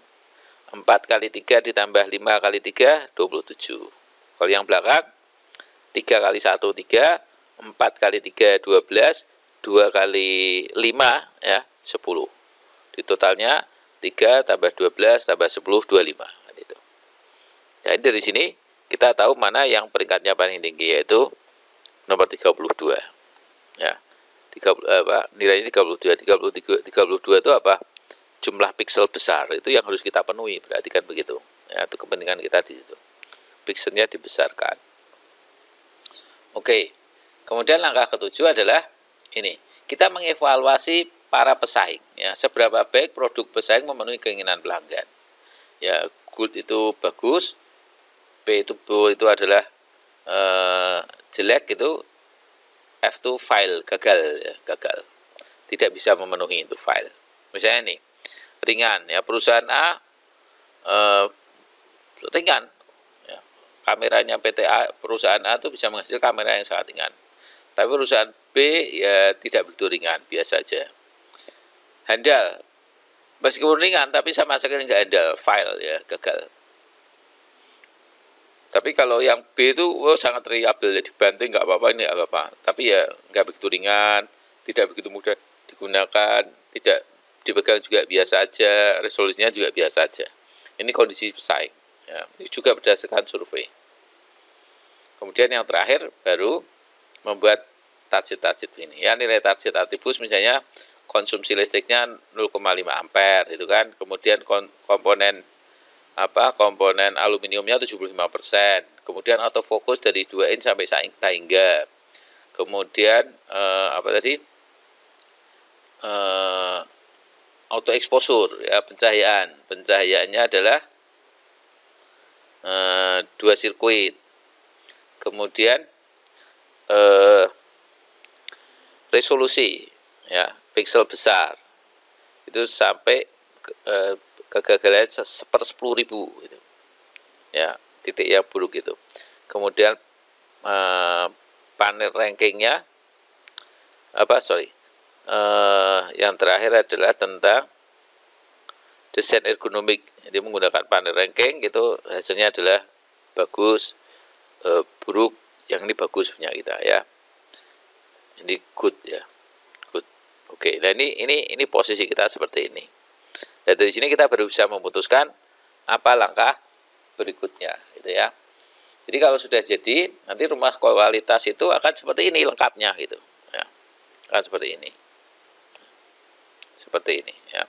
4 kali 3 ditambah 5 kali 3, 27. Kalau yang belakang, 3 kali 1, 3, 4 kali 3, 12, 2 kali 5, ya, 10. Di totalnya, 3 tambah 12 tambah 10, 25. Gitu. Jadi dari sini, kita tahu mana yang peringkatnya paling tinggi, yaitu nomor 32. Ya, nilainya 32. 32 itu apa? Jumlah piksel besar, itu yang harus kita penuhi, berarti kan begitu. Ya, itu kepentingan kita di situ. Pikselnya dibesarkan. Oke, kemudian langkah ketujuh adalah ini. Kita mengevaluasi para pesaing. Ya, seberapa baik produk pesaing memenuhi keinginan pelanggan. Ya, good itu bagus, B itu adalah jelek, itu F itu file, gagal, ya, gagal. Tidak bisa memenuhi itu file. Misalnya ini, ringan, ya, perusahaan A ringan, ya, kameranya perusahaan A itu bisa menghasilkan kamera yang sangat ringan, tapi perusahaan B ya tidak begitu ringan, biasa aja. Handal, meskipun ringan tapi sama sekali nggak handal, file, ya, gagal. Tapi kalau yang B itu sangat reliable, jadi banting nggak apa-apa, ini nggak apa-apa. Tapi ya nggak begitu ringan, tidak begitu mudah digunakan, tidak dipegang juga biasa aja, resolusinya juga biasa aja. Ini kondisi pesaing. Ya, ini juga berdasarkan survei. Kemudian yang terakhir baru membuat target-target ini. Ya, nilai target atribus misalnya konsumsi listriknya 0,5 ampere itu kan. Kemudian komponen aluminiumnya 75%. Kemudian autofokus dari 2 in sampai tahingga. Kemudian auto exposure ya, pencahayaannya adalah 2 sirkuit. Kemudian resolusi ya, pixel besar itu sampai kegagalan 1/10.000 gitu. Ya, titik yang buruk itu. Kemudian panel rankingnya yang terakhir adalah tentang desain ergonomik. Jadi menggunakan panel ranking itu hasilnya adalah bagus, buruk, yang ini bagus punya kita ya. Ini good ya, good. Oke, nah ini posisi kita seperti ini. Dan dari sini kita baru bisa memutuskan apa langkah berikutnya, gitu ya. Jadi kalau sudah jadi, nanti rumah kualitas itu akan seperti ini lengkapnya, gitu. Ya, akan seperti ini, ya.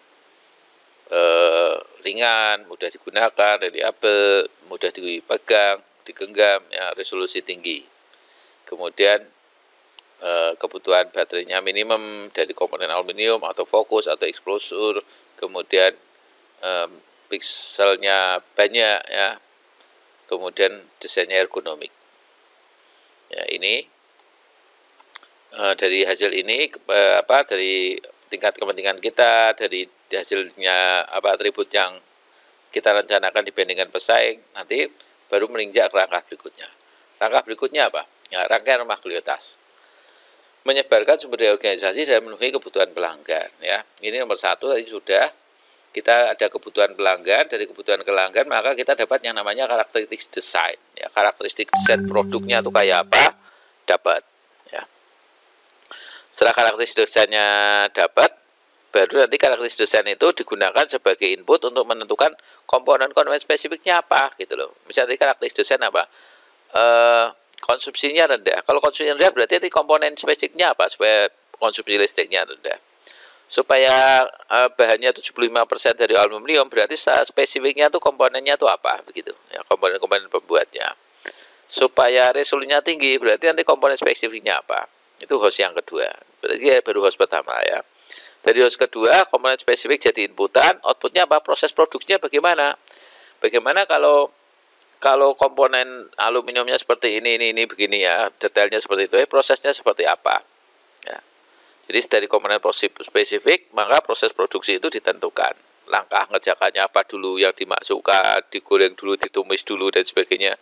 Ringan, mudah digunakan, reliable, mudah dipegang, digenggam, ya, resolusi tinggi. Kemudian kebutuhan baterainya minimum dari komponen aluminium atau fokus atau exposure, kemudian pixelnya banyak ya, kemudian desainnya ergonomik. Ya, ini dari hasil ini dari tingkat kepentingan kita, dari hasilnya atribut yang kita rencanakan dibandingkan pesaing, nanti baru menginjak ke langkah berikutnya. Langkah berikutnya apa? Ya, rangkaian rumah kualitas. Menyebarkan sumber daya organisasi dan memenuhi kebutuhan pelanggan ya. Ini nomor 1 tadi sudah. Kita ada kebutuhan pelanggan, dari kebutuhan pelanggan maka kita dapat yang namanya karakteristik desain ya. Karakteristik desain produknya itu kayak apa? Dapat ya. Setelah karakteristik desainnya dapat, baru nanti karakteristik desain itu digunakan sebagai input untuk menentukan komponen-komponen spesifiknya apa gitu loh. Misalnya karakteristik desain apa? Konsumsinya rendah. Kalau konsumsinya rendah berarti nanti komponen spesifiknya apa supaya konsumsi listriknya rendah. Supaya bahannya 75% dari aluminium, berarti spesifiknya tuh komponennya tuh apa begitu ya, komponen-komponen pembuatnya. Supaya resolusinya tinggi, berarti nanti komponen spesifiknya apa. Itu host yang kedua. Berarti ya baru host pertama ya. Dari host kedua, komponen spesifik jadi inputan, outputnya apa? Proses produksinya bagaimana? Bagaimana kalau komponen aluminiumnya seperti ini begini ya, detailnya seperti itu, prosesnya seperti apa? Ya. Jadi dari komponen spesifik, maka proses produksi itu ditentukan. Langkah ngerjakannya apa dulu yang dimasukkan, digoreng dulu, ditumis dulu, dan sebagainya.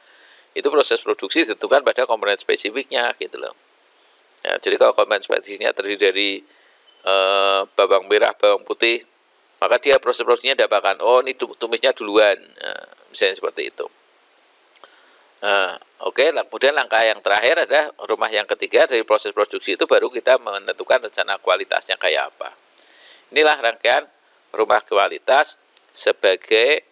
Itu proses produksi ditentukan pada komponen spesifiknya, gitu loh. Ya, jadi kalau komponen spesifiknya terdiri dari bawang merah, bawang putih, maka dia proses produksinya dapatkan, oh ini tumisnya duluan, misalnya seperti itu. Oke, kemudian langkah yang terakhir adalah rumah yang ketiga dari proses produksi itu baru kita menentukan rencana kualitasnya kayak apa. Inilah rangkaian rumah kualitas sebagai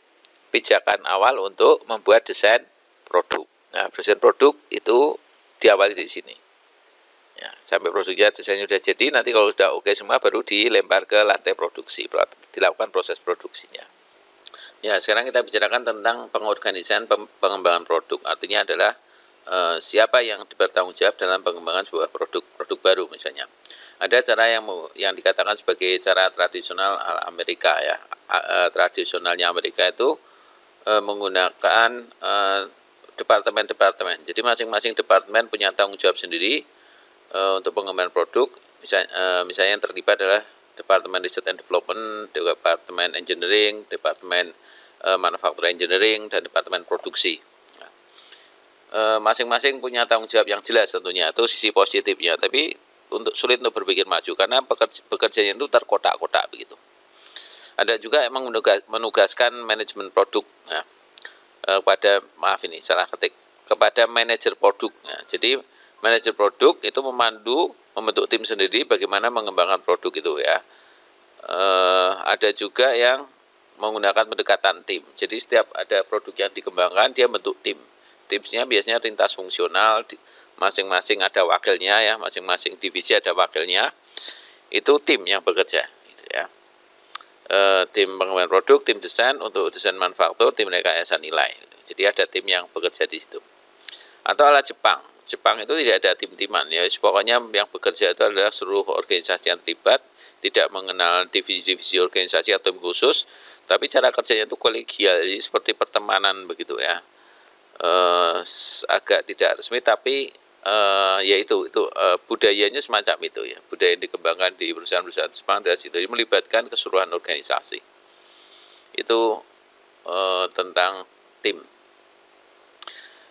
pijakan awal untuk membuat desain produk. Nah, desain produk itu diawali di sini. Ya, sampai produksinya desainnya sudah jadi, nanti kalau sudah oke semua baru dilempar ke lantai produksi, dilakukan proses produksinya. Ya, sekarang kita bicarakan tentang pengorganisasian pengembangan produk. Artinya adalah siapa yang bertanggung jawab dalam pengembangan sebuah produk baru misalnya. Ada cara yang dikatakan sebagai cara tradisional Amerika ya. Tradisionalnya Amerika itu menggunakan departemen-departemen. Jadi masing-masing departemen punya tanggung jawab sendiri untuk pengembangan produk. Misalnya yang terlibat adalah Departemen Research and Development, Departemen Engineering, Departemen Manufacturing Engineering, dan Departemen Produksi. Masing-masing punya tanggung jawab yang jelas tentunya, itu sisi positifnya, tapi sulit untuk berpikir maju karena pekerjaannya itu terkotak-kotak begitu. Ada juga emang menugaskan manajemen produk. Nah, kepada, maaf ini salah ketik, kepada manajer produk. Nah, jadi manajer produk itu memandu, membentuk tim sendiri bagaimana mengembangkan produk itu ya. Ada juga yang menggunakan pendekatan tim. Jadi setiap ada produk yang dikembangkan, dia bentuk tim. Timnya biasanya lintas fungsional, masing-masing ada wakilnya ya, masing-masing divisi ada wakilnya. Itu tim yang bekerja gitu ya. Tim pengembangan produk, tim desain untuk desain manufaktur, tim rekayasa nilai. Jadi ada tim yang bekerja di situ. Atau ala Jepang. Jepang itu tidak ada tim-timan ya. Pokoknya yang bekerja itu adalah seluruh organisasi yang terlibat, tidak mengenal divisi-divisi organisasi atau tim khusus, tapi cara kerjanya itu kolegial, jadi seperti pertemanan begitu ya. Agak tidak resmi tapi ya itu budayanya semacam itu ya, budaya yang dikembangkan di perusahaan-perusahaan Jepang dari situ, melibatkan keseluruhan organisasi. Itu tentang tim.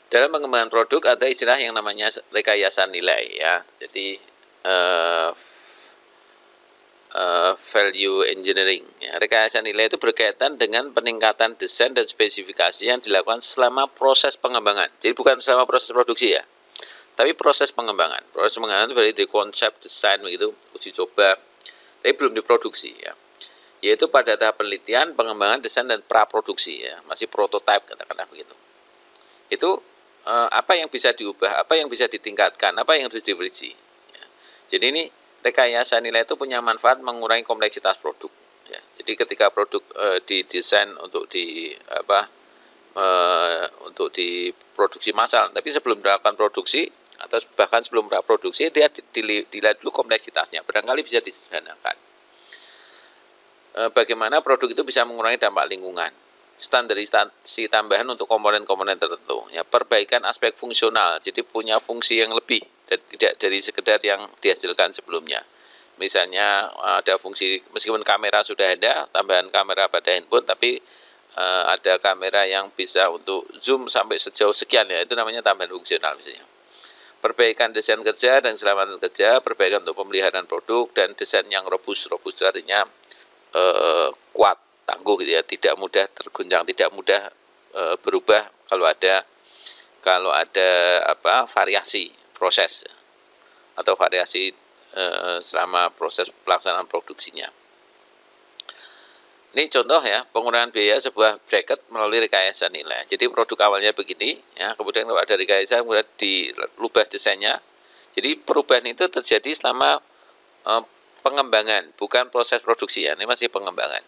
Dalam pengembangan produk ada istilah yang namanya rekayasa nilai ya. Jadi value engineering ya. Rekayasa nilai itu berkaitan dengan peningkatan desain dan spesifikasi yang dilakukan selama proses pengembangan. Jadi bukan selama proses produksi ya, tapi proses pengembangan. Proses pengembangan itu berarti dari konsep, desain begitu, uji coba, tapi belum diproduksi ya. Yaitu pada tahap penelitian, pengembangan, desain dan praproduksi ya, masih prototype katakanlah begitu. Itu apa yang bisa diubah, apa yang bisa ditingkatkan, apa yang harus direvisi ya. Jadi ini rekayasa nilai itu punya manfaat mengurangi kompleksitas produk ya. Jadi ketika produk didesain untuk untuk diproduksi massal, tapi sebelum melakukan produksi atau bahkan sebelum praproduksi dia dilihat dulu kompleksitasnya, barangkali bisa disederhanakan. Bagaimana produk itu bisa mengurangi dampak lingkungan, standarisasi tambahan untuk komponen-komponen tertentu ya, perbaikan aspek fungsional, jadi punya fungsi yang lebih dan tidak dari sekedar yang dihasilkan sebelumnya. Misalnya ada fungsi, meskipun kamera sudah ada, tambahan kamera pada handphone, tapi ada kamera yang bisa untuk zoom sampai sejauh sekian ya, itu namanya tambahan fungsional misalnya. Perbaikan desain kerja dan keselamatan kerja, perbaikan untuk pemeliharaan produk dan desain yang robust artinya kuat, tangguh gitu ya, tidak mudah terguncang, tidak mudah berubah kalau ada variasi proses atau variasi selama proses pelaksanaan produksinya. Ini contoh ya, pengurangan biaya sebuah bracket melalui rekayasa nilai. Jadi produk awalnya begini ya, kemudian kalau ada rekayasa kemudian dilubah desainnya. Jadi perubahan itu terjadi selama pengembangan, bukan proses produksi ya, ini masih pengembangan.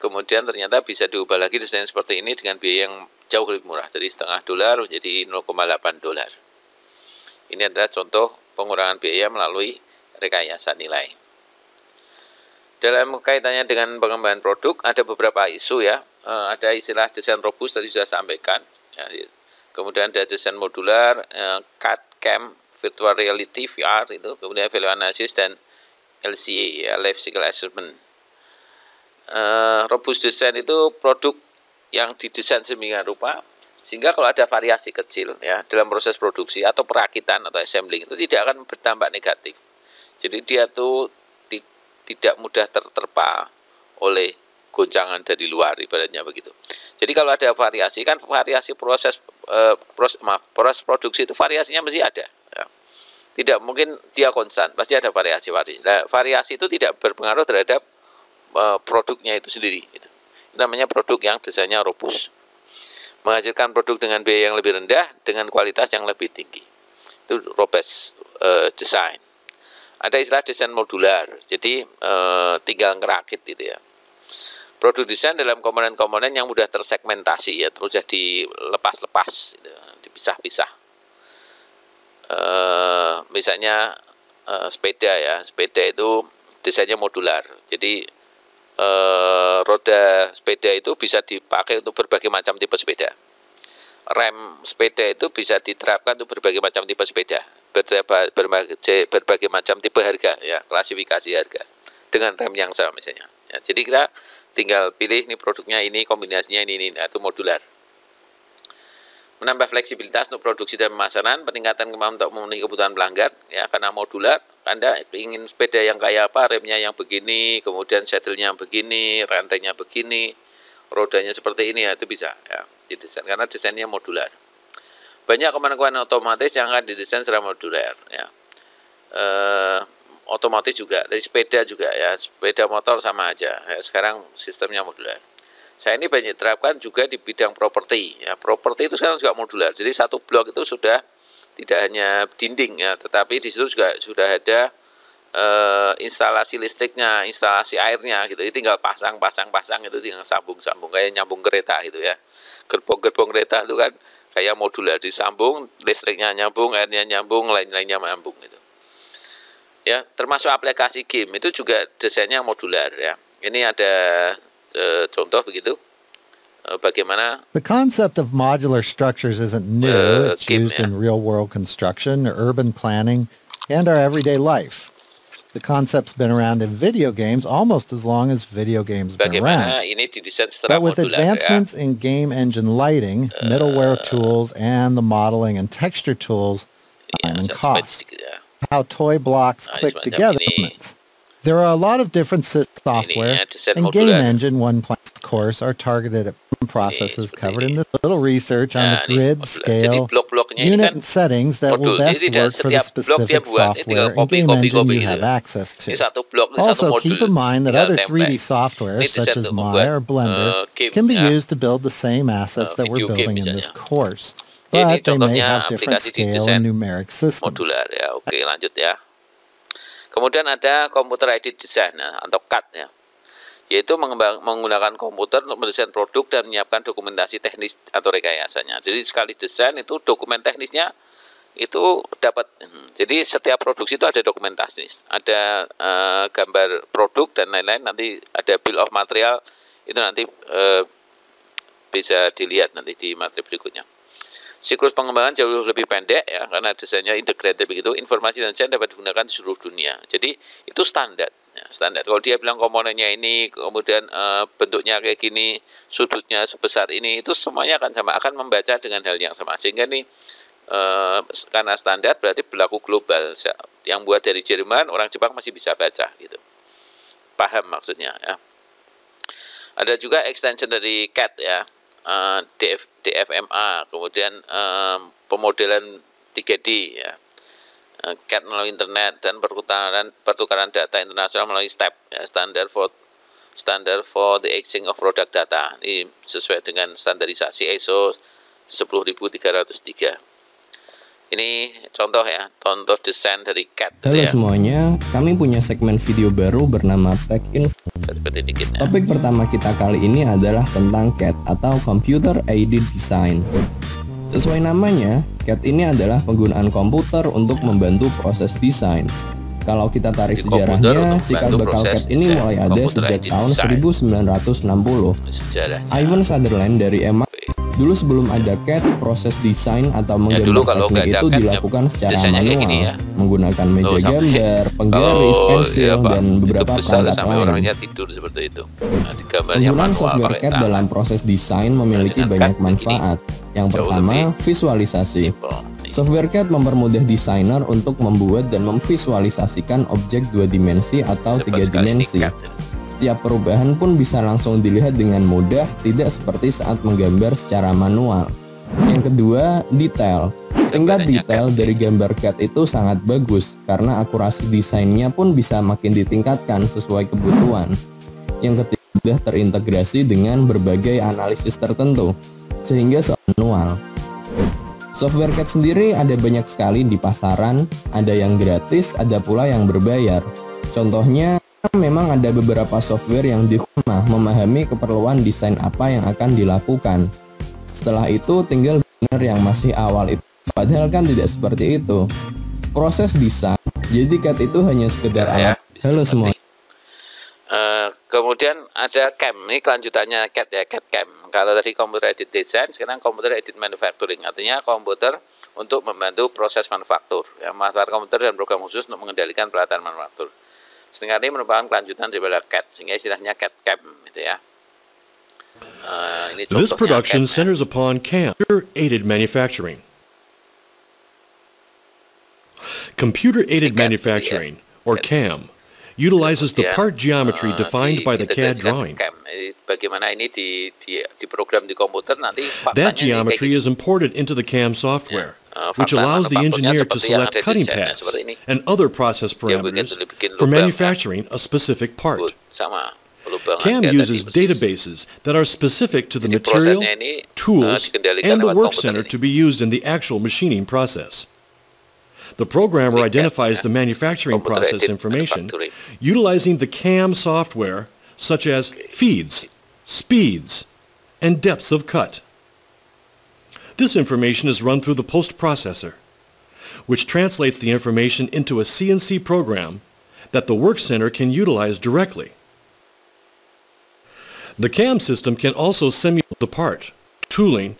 Kemudian ternyata bisa diubah lagi desain seperti ini dengan biaya yang jauh lebih murah, dari $0,5 menjadi $0,8. Ini adalah contoh pengurangan biaya melalui rekayasa nilai. Dalam kaitannya dengan pengembangan produk ada beberapa isu ya. Ada istilah desain robust tadi sudah sampaikan ya. Kemudian ada desain modular, CAD, CAM, virtual reality, VR itu, kemudian value analysis dan LCA ya, life cycle assessment. Robust design itu produk yang didesain sedemikian rupa sehingga kalau ada variasi kecil ya dalam proses produksi atau perakitan atau assembling itu tidak akan berdampak negatif. Jadi dia tuh tidak mudah terterpa oleh goncangan dari luar, ibaratnya begitu. Jadi kalau ada variasi, kan variasi proses produksi itu variasinya mesti ada ya. Tidak mungkin dia konstan, pasti ada variasi. Nah, variasi itu tidak berpengaruh terhadap produknya itu sendiri gitu. Itu namanya produk yang desainnya robust, menghasilkan produk dengan biaya yang lebih rendah dengan kualitas yang lebih tinggi. Itu robust design. Ada istilah desain modular, jadi tinggal ngerakit gitu ya. Produk desain dalam komponen-komponen yang mudah tersegmentasi ya, mudah dilepas-lepas gitu, dipisah-pisah. Misalnya sepeda ya, sepeda itu desainnya modular, jadi roda sepeda itu bisa dipakai untuk berbagai macam tipe sepeda. Rem sepeda itu bisa diterapkan untuk berbagai macam tipe sepeda, berbagai macam tipe harga ya, klasifikasi harga dengan rem yang sama misalnya ya. Jadi kita tinggal pilih ini produknya ini, kombinasinya ini nah, itu modular. Menambah fleksibilitas untuk produksi dan pemasaran, peningkatan kemampuan untuk memenuhi kebutuhan pelanggan ya, karena modular. Anda ingin sepeda yang kayak apa, remnya yang begini, kemudian saddle-nya begini, rantainya begini, rodanya seperti ini ya, itu bisa ya. didesain karena desainnya modular. Banyak komponen-komponen otomatis yang akan didesain secara modular ya. Otomatis juga, dari sepeda juga ya, sepeda motor sama aja ya, sekarang sistemnya modular. Saya ini banyak terapkan juga di bidang properti ya. Properti itu sekarang juga modular, jadi satu blok itu sudah tidak hanya dinding ya, tetapi di situ juga sudah ada instalasi listriknya, instalasi airnya gitu. Jadi tinggal pasang itu, tinggal sambung kayak nyambung kereta gitu ya. Gerbong kereta itu kan kayak modular, disambung, listriknya nyambung, airnya nyambung, lain-lainnya nyambung gitu. Ya, termasuk aplikasi game itu juga desainnya modular ya. Ini ada contoh begitu. Bagaimana The concept of modular structures isn't new. It's used in real-world construction, urban planning, and our everyday life. The concept's been around in video games almost as long as video games been around. Ini didesain secara but with modular, advancements in game engine lighting, middleware tools, and the modeling and texture tools, time and cost, how toy blocks click together. There are a lot of different software, and Game Engine 1 course are targeted at processes covered in this little research on the grid, scale, unit, and settings that will best work for the specific software and game engine you have access to. Also, keep in mind that other 3D software, such as Maya or Blender, can be used to build the same assets that we're building in this course, but they may have different scale and numeric systems. Modular ya. Oke, lanjut ya. Kemudian ada computer aided design atau CAD ya, yaitu menggunakan komputer untuk mendesain produk dan menyiapkan dokumentasi teknis atau rekayasanya. Jadi sekali desain itu dokumen teknisnya itu dapat. Jadi setiap produksi itu ada dokumentasi, ada gambar produk dan lain-lain. Nanti ada bill of material, itu nanti bisa dilihat nanti di materi berikutnya. Siklus pengembangan jauh lebih pendek ya, karena desainnya integrated begitu. Informasi dan desain dapat digunakan di seluruh dunia. Jadi itu standar. Ya, standar. Kalau dia bilang komponennya ini, kemudian bentuknya kayak gini, sudutnya sebesar ini, itu semuanya akan sama, akan membaca dengan hal yang sama. Sehingga ini karena standar berarti berlaku global. Yang buat dari Jerman, orang Jepang masih bisa baca gitu. Paham maksudnya ya. Ada juga extension dari CAD ya. DFMA, kemudian pemodelan 3D ya, CAD melalui internet dan pertukaran data internasional melalui STEP ya, standard for the exchange of product data. Ini sesuai dengan standarisasi ISO 10303. Ini contoh ya, contoh desain dari CAD. Halo semuanya, kami punya segmen video baru bernama Tech Info. Topik pertama kita kali ini adalah tentang CAD atau Computer Aided Design. Sesuai namanya, CAD ini adalah penggunaan komputer untuk membantu proses desain. Kalau kita tarik sejarahnya, cikal bakal CAD ini mulai ada sejak tahun 1960. Ivan Sutherland dari MIT. Dulu sebelum ada CAD, proses desain atau menggambar itu dilakukan secara manual, menggunakan meja gambar, penggaris, pensil, dan beberapa perangkat lain. Penggunaan software CAD dalam proses desain memiliki banyak manfaat. Yang pertama, visualisasi. Software CAD mempermudah desainer untuk membuat dan memvisualisasikan objek 2 dimensi atau 3 dimensi. Setiap perubahan pun bisa langsung dilihat dengan mudah, tidak seperti saat menggambar secara manual. Yang kedua, detail. Tingkat detail dari gambar CAD itu sangat bagus, karena akurasi desainnya pun bisa makin ditingkatkan sesuai kebutuhan. Yang ketiga, sudah terintegrasi dengan berbagai analisis tertentu, sehingga manual. Software CAD sendiri ada banyak sekali di pasaran, ada yang gratis, ada pula yang berbayar. Contohnya, memang ada beberapa software yang memahami keperluan desain apa yang akan dilakukan. Setelah itu tinggal beginner yang masih awal itu. Padahal kan tidak seperti itu. Proses desain, jadi CAD itu hanya sekedar alat. Halo semua. Kemudian ada CAM, ini kelanjutannya CAD ya, CAD CAM. Kalau tadi computer aided design, sekarang computer aided manufacturing, artinya komputer untuk membantu proses manufaktur. Ya, manfaat komputer dan program khusus untuk mengendalikan peralatan manufaktur. Sehingga ini merupakan kelanjutan daripada CAD, sehingga istilahnya CAD CAM gitu ya. Ini This production centers upon CAM, Computer-Aided Manufacturing. Computer-Aided Manufacturing, or CAM, utilizes the part geometry defined by the CAD drawing. Bagaimana ini diprogram di komputer nanti That geometry is imported into the CAM software, which allows the engineer to select cutting paths and other process parameters for manufacturing a specific part. CAM uses databases that are specific to the material, tools, and the work center to be used in the actual machining process. The programmer identifies the manufacturing process information utilizing the CAM software, such as feeds, speeds, and depths of cut. This information is run through the post-processor, which translates the information into a CNC program that the work center can utilize directly. The CAM system can also simulate the part, tooling,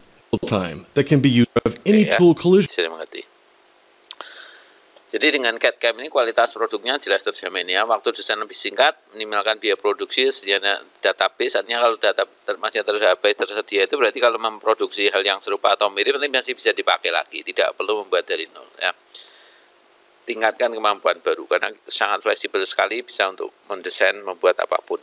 time that can be used of any tool collision. Jadi dengan CAD/CAM ini kualitas produknya jelas terjamin ya. Waktu desain lebih singkat, minimalkan biaya produksi, sedianya database. Artinya kalau data masih database tersedia itu berarti kalau memproduksi hal yang serupa atau mirip nanti masih bisa dipakai lagi. Tidak perlu membuat dari nol ya. Tingkatkan kemampuan baru karena sangat fleksibel sekali, bisa untuk mendesain, membuat apapun.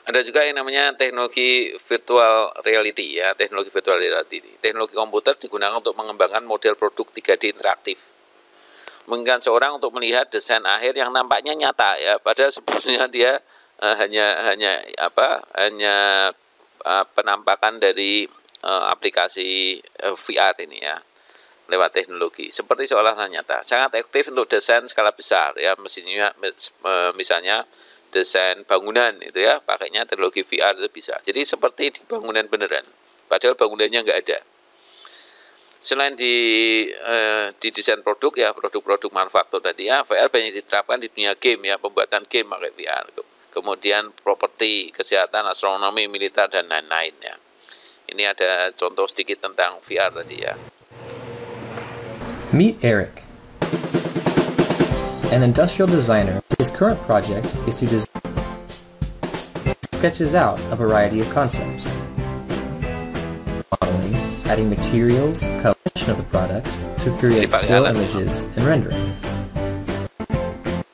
Ada juga yang namanya teknologi virtual reality ya. Teknologi virtual reality. Teknologi komputer digunakan untuk mengembangkan model produk 3D interaktif. Memungkinkan seorang untuk melihat desain akhir yang nampaknya nyata ya, padahal sebetulnya dia hanya penampakan dari aplikasi VR ini ya, lewat teknologi seperti seolah-olah nyata. Sangat efektif untuk desain skala besar ya, misalnya desain bangunan itu ya, pakainya teknologi VR itu bisa. Jadi seperti di bangunan beneran, padahal bangunannya nggak ada. Selain di desain produk ya, produk-produk manufaktur tadi ya, VR banyak diterapkan di dunia game ya, pembuatan game pakai VR. Kemudian properti, kesehatan, astronomi, militer dan lain-lain ya. Ini ada contoh sedikit tentang VR tadi ya. Meet Eric, an industrial designer. His current project is to design sketches out a variety of concepts. Modeling, adding materials, coloration of the product to create still images and renderings.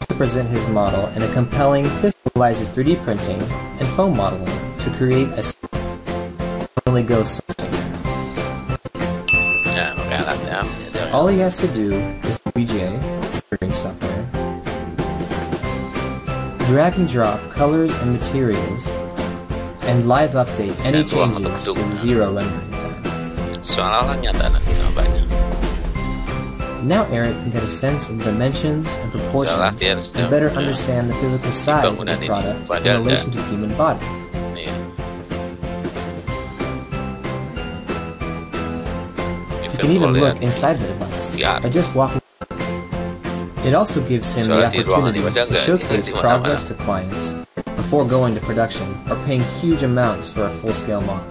To present his model in a compelling, visualizes 3D printing and foam modeling to create a only go sourcing. All he has to do is VJ rendering software, drag and drop colors and materials, and live update any changes with zero rendering time. Now Eric can get a sense of the dimensions and proportions and better understand the physical size of the product in relation to the human body. You can even look inside the device by just walking. It also gives him the opportunity to showcase progress to clients before going to production or paying huge amounts for a full-scale model.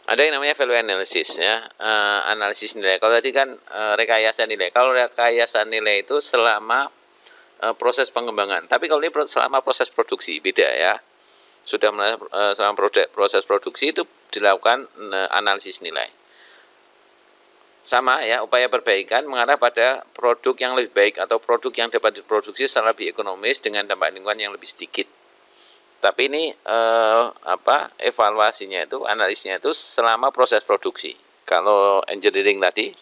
Ada yang namanya value analysis ya, analisis nilai. Kalau tadi kan rekayasa nilai. Kalau rekayasa nilai itu selama proses pengembangan. Tapi kalau ini selama proses produksi beda ya. Sudah selama proses produksi itu dilakukan analisis nilai. Sama ya, upaya perbaikan mengarah pada produk yang lebih baik atau produk yang dapat diproduksi secara lebih ekonomis dengan dampak lingkungan yang lebih sedikit. Tapi ini evaluasinya itu, analisnya itu selama proses produksi. Kalau engineering tadi,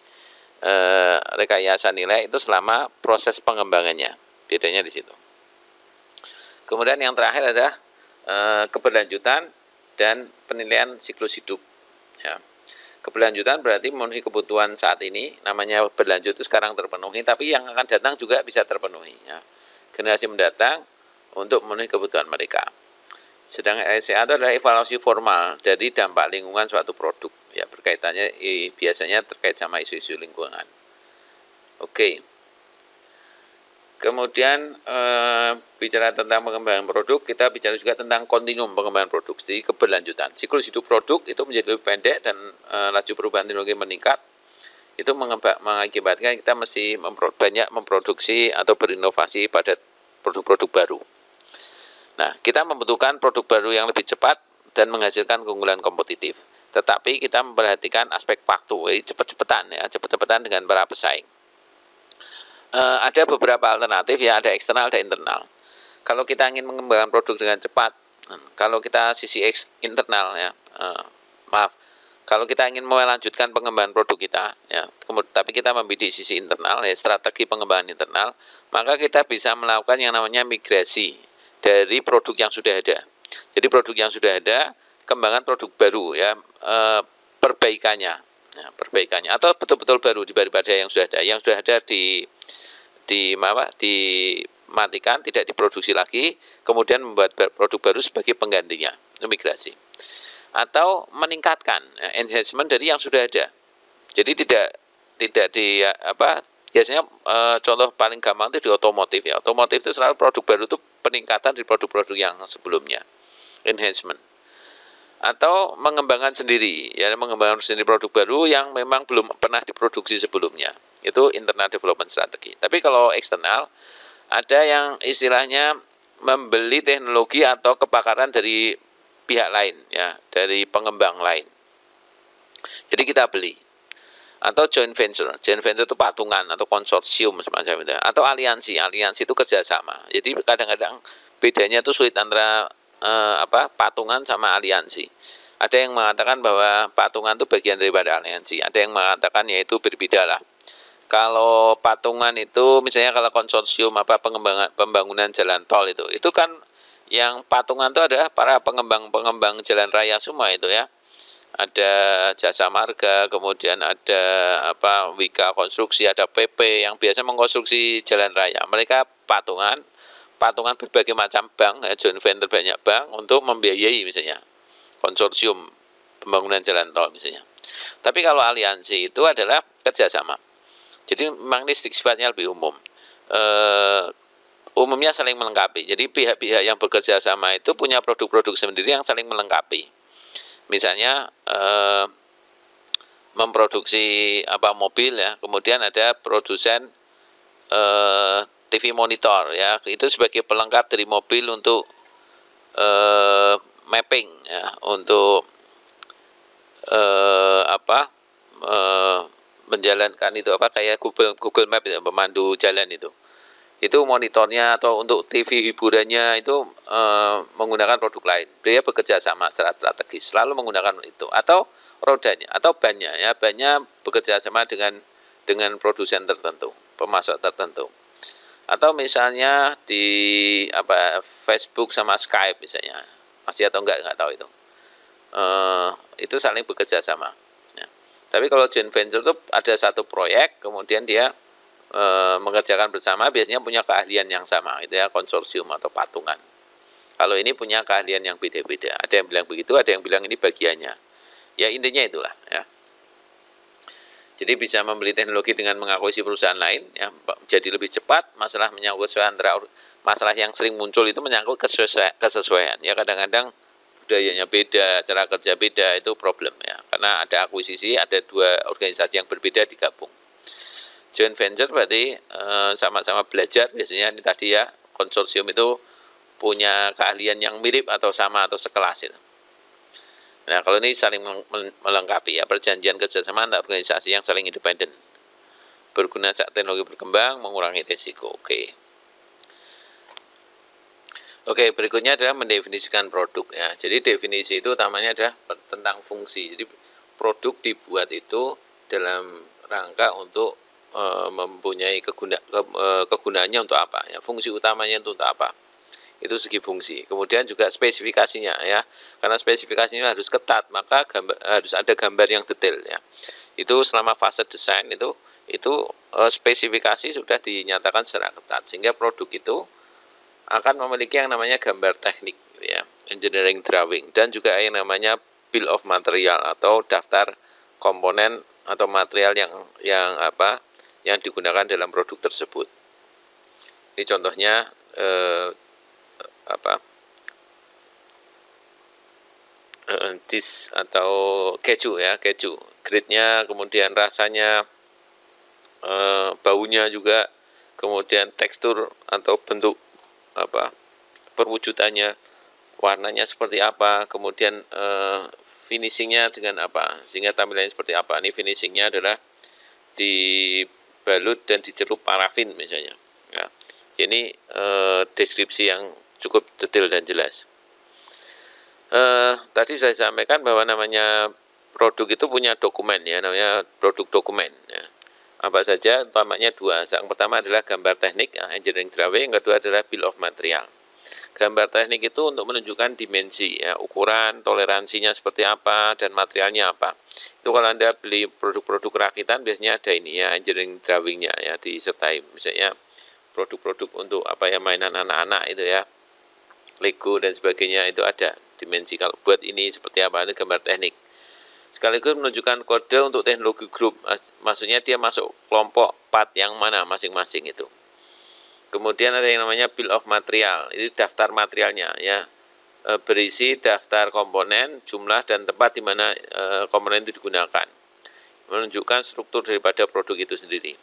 rekayasa nilai itu selama proses pengembangannya. Bedanya di situ. Kemudian yang terakhir adalah keberlanjutan dan penilaian siklus hidup. Ya. Keberlanjutan berarti memenuhi kebutuhan saat ini, namanya berlanjut itu sekarang terpenuhi, tapi yang akan datang juga bisa terpenuhi. Ya. Generasi mendatang untuk memenuhi kebutuhan mereka. Sedangkan LCA itu adalah evaluasi formal dari dampak lingkungan suatu produk. Ya, berkaitannya biasanya terkait sama isu-isu lingkungan. Oke. Kemudian bicara tentang pengembangan produk, kita bicara juga tentang kontinum pengembangan produk, jadi keberlanjutan. Siklus hidup produk itu menjadi lebih pendek dan laju perubahan teknologi meningkat. Itu mengakibatkan kita mesti banyak memproduksi atau berinovasi pada produk-produk baru. Nah, kita membutuhkan produk baru yang lebih cepat dan menghasilkan keunggulan kompetitif. Tetapi kita memperhatikan aspek waktu, cepat-cepatan ya, cepat-cepatan dengan para pesaing. ada beberapa alternatif ya, ada eksternal, ada internal. Kalau kita ingin mengembangkan produk dengan cepat, kalau kita sisi internal ya, kalau kita ingin melanjutkan pengembangan produk kita ya, tapi kita membidik sisi internal ya, strategi pengembangan internal, maka kita bisa melakukan yang namanya migrasi dari produk yang sudah ada. Jadi produk yang sudah ada, kembangkan produk baru ya, perbaikannya atau betul-betul baru daripada yang sudah ada. Yang sudah ada dimatikan, tidak diproduksi lagi, kemudian membuat produk baru sebagai penggantinya, migrasi. Atau meningkatkan enhancement dari yang sudah ada. Jadi tidak biasanya contoh paling gampang itu di otomotif ya. Otomotif itu selalu produk baru itu peningkatan dari produk-produk yang sebelumnya, enhancement. Atau mengembangkan sendiri ya, mengembangkan sendiri produk baru yang memang belum pernah diproduksi sebelumnya. Itu internal development strategi. Tapi kalau eksternal, ada yang istilahnya membeli teknologi atau kepakaran dari pihak lain ya, dari pengembang lain. Jadi kita beli. Atau joint venture itu patungan atau konsorsium semacam itu. Atau aliansi itu kerjasama. Jadi kadang-kadang bedanya itu sulit antara patungan sama aliansi. Ada yang mengatakan bahwa patungan itu bagian daripada aliansi. Ada yang mengatakan yaitu berbeda lah. Kalau patungan itu misalnya kalau konsorsium pembangunan jalan tol itu kan yang patungan itu adalah para pengembang jalan raya semua itu ya. Ada Jasa Marga, kemudian ada Wika Konstruksi, ada PP yang biasa mengkonstruksi jalan raya. Mereka patungan berbagai macam bank, joint venture banyak bank untuk membiayai misalnya konsorsium pembangunan jalan tol misalnya. Tapi kalau aliansi itu adalah kerjasama. Jadi memang ini sifatnya lebih umum. Umumnya saling melengkapi. Jadi pihak-pihak yang bekerja sama itu punya produk-produk sendiri yang saling melengkapi. Misalnya memproduksi mobil ya, kemudian ada produsen TV monitor ya, itu sebagai pelengkap dari mobil untuk mapping ya, untuk menjalankan itu kayak Google Map ya, pemandu jalan itu monitornya atau untuk TV hiburannya itu menggunakan produk lain. Dia bekerja sama secara strategis, selalu menggunakan itu. Atau rodanya atau bannya ya, bannya bekerja sama dengan produsen tertentu, pemasok tertentu. Atau misalnya di Facebook sama Skype misalnya, masih atau enggak tahu itu saling bekerja sama. Tapi kalau joint venture itu ada satu proyek, kemudian dia mengerjakan bersama, biasanya punya keahlian yang sama, itu ya konsorsium atau patungan. Kalau ini punya keahlian yang beda-beda. Ada yang bilang begitu, ada yang bilang ini bagiannya. Ya intinya itulah ya. Jadi bisa membeli teknologi dengan mengakuisisi perusahaan lain, ya, jadi lebih cepat. Masalah menyangkut masalah yang sering muncul itu menyangkut kesesuaian. Ya kadang-kadang budayanya beda, cara kerja beda, itu problem ya. Karena ada akuisisi, ada dua organisasi yang berbeda digabung. Joint venture berarti sama-sama belajar, biasanya ini tadi ya, konsorsium itu punya keahlian yang mirip atau sama atau sekelas itu. Nah kalau ini saling melengkapi ya, perjanjian kerjasama antara organisasi yang saling independen, berguna saat teknologi berkembang, mengurangi risiko. Oke, berikutnya adalah mendefinisikan produk ya. Jadi definisi itu utamanya adalah tentang fungsi. Jadi produk dibuat itu dalam rangka untuk mempunyai kegunaannya untuk apa ya, fungsi utamanya untuk apa. Itu segi fungsi. Kemudian juga spesifikasinya ya. Karena spesifikasinya harus ketat, maka harus ada gambar yang detail ya. Itu selama fase desain itu spesifikasi sudah dinyatakan secara ketat, sehingga produk itu akan memiliki yang namanya gambar teknik ya, engineering drawing, dan juga yang namanya bill of material atau daftar komponen atau material yang digunakan dalam produk tersebut. Ini contohnya cheese atau keju ya, keju, grade-nya, kemudian rasanya, baunya juga, kemudian tekstur atau bentuk perwujudannya, warnanya seperti apa, kemudian finishingnya dengan apa, sehingga tampilannya seperti apa. Ini finishingnya adalah dibalut dan dicelup parafin misalnya. Ya. Ini deskripsi yang cukup detail dan jelas. Tadi saya sampaikan bahwa namanya produk itu punya dokumen ya, namanya produk dokumen. Ya. Apa saja? Utamanya dua. Yang pertama adalah gambar teknik, ya, engineering drawing. Yang kedua adalah bill of material. Gambar teknik itu untuk menunjukkan dimensi, ya, ukuran, toleransinya seperti apa, dan materialnya apa. Itu kalau Anda beli produk-produk rakitan biasanya ada ini ya, engineering drawingnya ya disertai. Misalnya produk-produk untuk apa ya, mainan anak-anak itu ya, Lego dan sebagainya itu ada dimensi. Kalau buat ini seperti apa, itu gambar teknik. Sekaligus menunjukkan kode untuk teknologi grup, maksudnya dia masuk kelompok part yang mana masing-masing itu. Kemudian ada yang namanya bill of material, ini daftar materialnya ya, berisi daftar komponen, jumlah dan tempat di mana komponen itu digunakan, menunjukkan struktur daripada produk itu sendiri.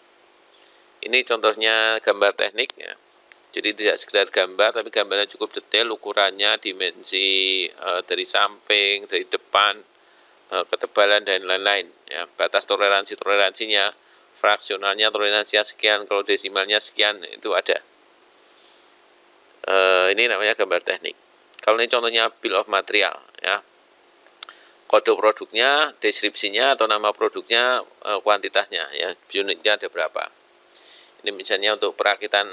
Ini contohnya gambar teknik ya. Jadi tidak sekedar gambar, tapi gambarnya cukup detail, ukurannya, dimensi dari samping, dari depan, ketebalan dan lain-lain. Ya, batas toleransinya, fraksionalnya, toleransinya sekian, kalau desimalnya sekian, itu ada. Ini namanya gambar teknik. Kalau ini contohnya bill of material, ya, kode produknya, deskripsinya atau nama produknya, kuantitasnya, ya, unitnya ada berapa. Ini misalnya untuk perakitan,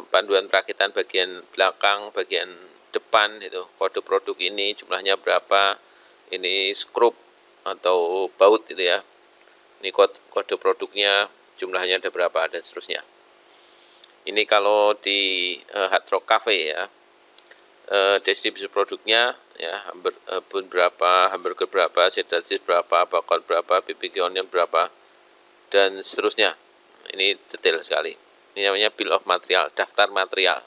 panduan perakitan bagian belakang, bagian depan itu, kode produk ini jumlahnya berapa, ini skrup atau baut itu ya, ini kode produknya jumlahnya ada berapa dan seterusnya. Ini kalau di Hard Rock Cafe ya, deskripsi produknya ya, hamburger berapa, cheddar cheese berapa, bacon berapa, BBQ onion berapa dan seterusnya. Ini detail sekali. Ini namanya bill of material, daftar material.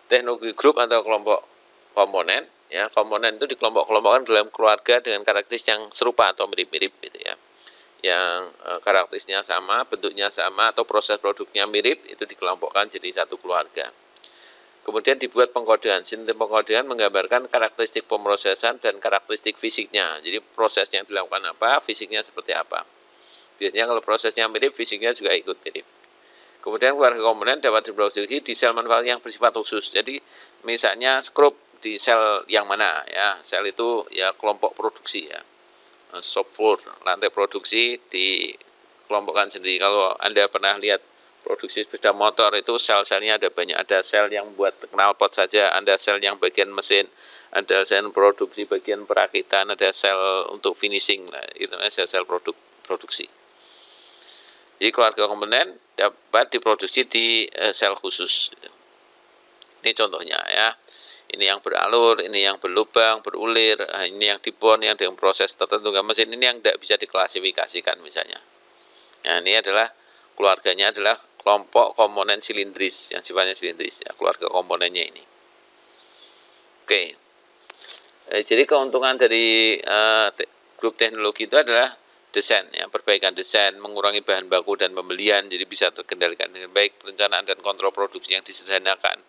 Teknologi grup atau kelompok komponen, ya, komponen itu dikelompok-kelompokkan dalam keluarga dengan karakteristik yang serupa atau mirip-mirip gitu ya. Yang karakteristiknya sama, bentuknya sama atau proses produknya mirip, itu dikelompokkan jadi satu keluarga. Kemudian dibuat pengkodean. Sistem pengkodean menggambarkan karakteristik pemrosesan dan karakteristik fisiknya. Jadi prosesnya yang dilakukan apa, fisiknya seperti apa. Biasanya kalau prosesnya mirip, fisiknya juga ikut mirip. Kemudian keluarga komponen dapat diproduksi di sel manufaktur yang bersifat khusus. Jadi misalnya skrup di sel yang mana ya, sel itu ya kelompok produksi ya, shop floor, lantai produksi dikelompokkan sendiri. Kalau Anda pernah lihat produksi sepeda motor itu sel-selnya ada banyak, ada sel yang buat knalpot saja, ada sel yang bagian mesin, ada sel produksi bagian perakitan, ada sel untuk finishing, nah, itu namanya sel produksi. Jadi keluarga komponen dapat diproduksi di sel khusus. Ini contohnya ya. Ini yang beralur, ini yang berlubang, berulir, ini yang dibond, yang dengan proses tertentu mesin, ini yang tidak bisa diklasifikasikan misalnya. Nah, ini adalah keluarganya adalah kelompok komponen silindris, yang sifatnya silindris ya, keluarga komponennya ini. Oke. Jadi keuntungan dari grup teknologi itu adalah desain, ya, perbaikan desain, mengurangi bahan baku dan pembelian, jadi bisa terkendalikan dengan baik, perencanaan dan kontrol produksi yang disederhanakan,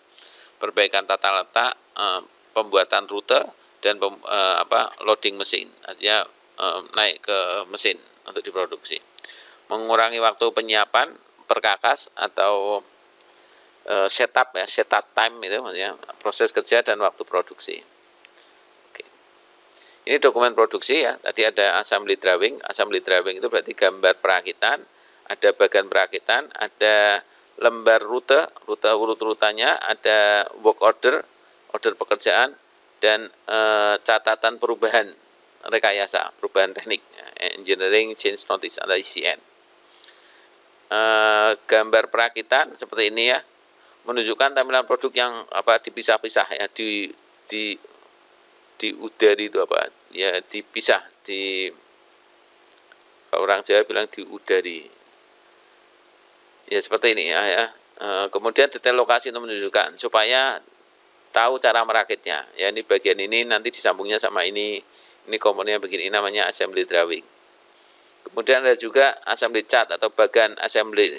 perbaikan tata letak, pembuatan rute dan loading mesin, artinya naik ke mesin untuk diproduksi, mengurangi waktu penyiapan perkakas atau setup ya, setup time itu maksudnya proses kerja dan waktu produksi. Ini dokumen produksi ya, tadi ada assembly drawing. Assembly drawing itu berarti gambar perakitan, ada bagian perakitan, ada lembar rute urut-urutannya, ada work order pekerjaan, dan catatan perubahan rekayasa, perubahan teknik, engineering change notice atau ECN. Gambar perakitan seperti ini ya, menunjukkan tampilan produk yang dipisah-pisah ya, diudari itu apa ya, dipisah, kalau orang Jawa bilang diudari ya, seperti ini ya. Kemudian detail lokasi untuk menunjukkan supaya tahu cara merakitnya ya, ini bagian ini nanti disambungnya sama ini komponennya begini, namanya assembly drawing. Kemudian ada juga assembly chart atau bagan assembly.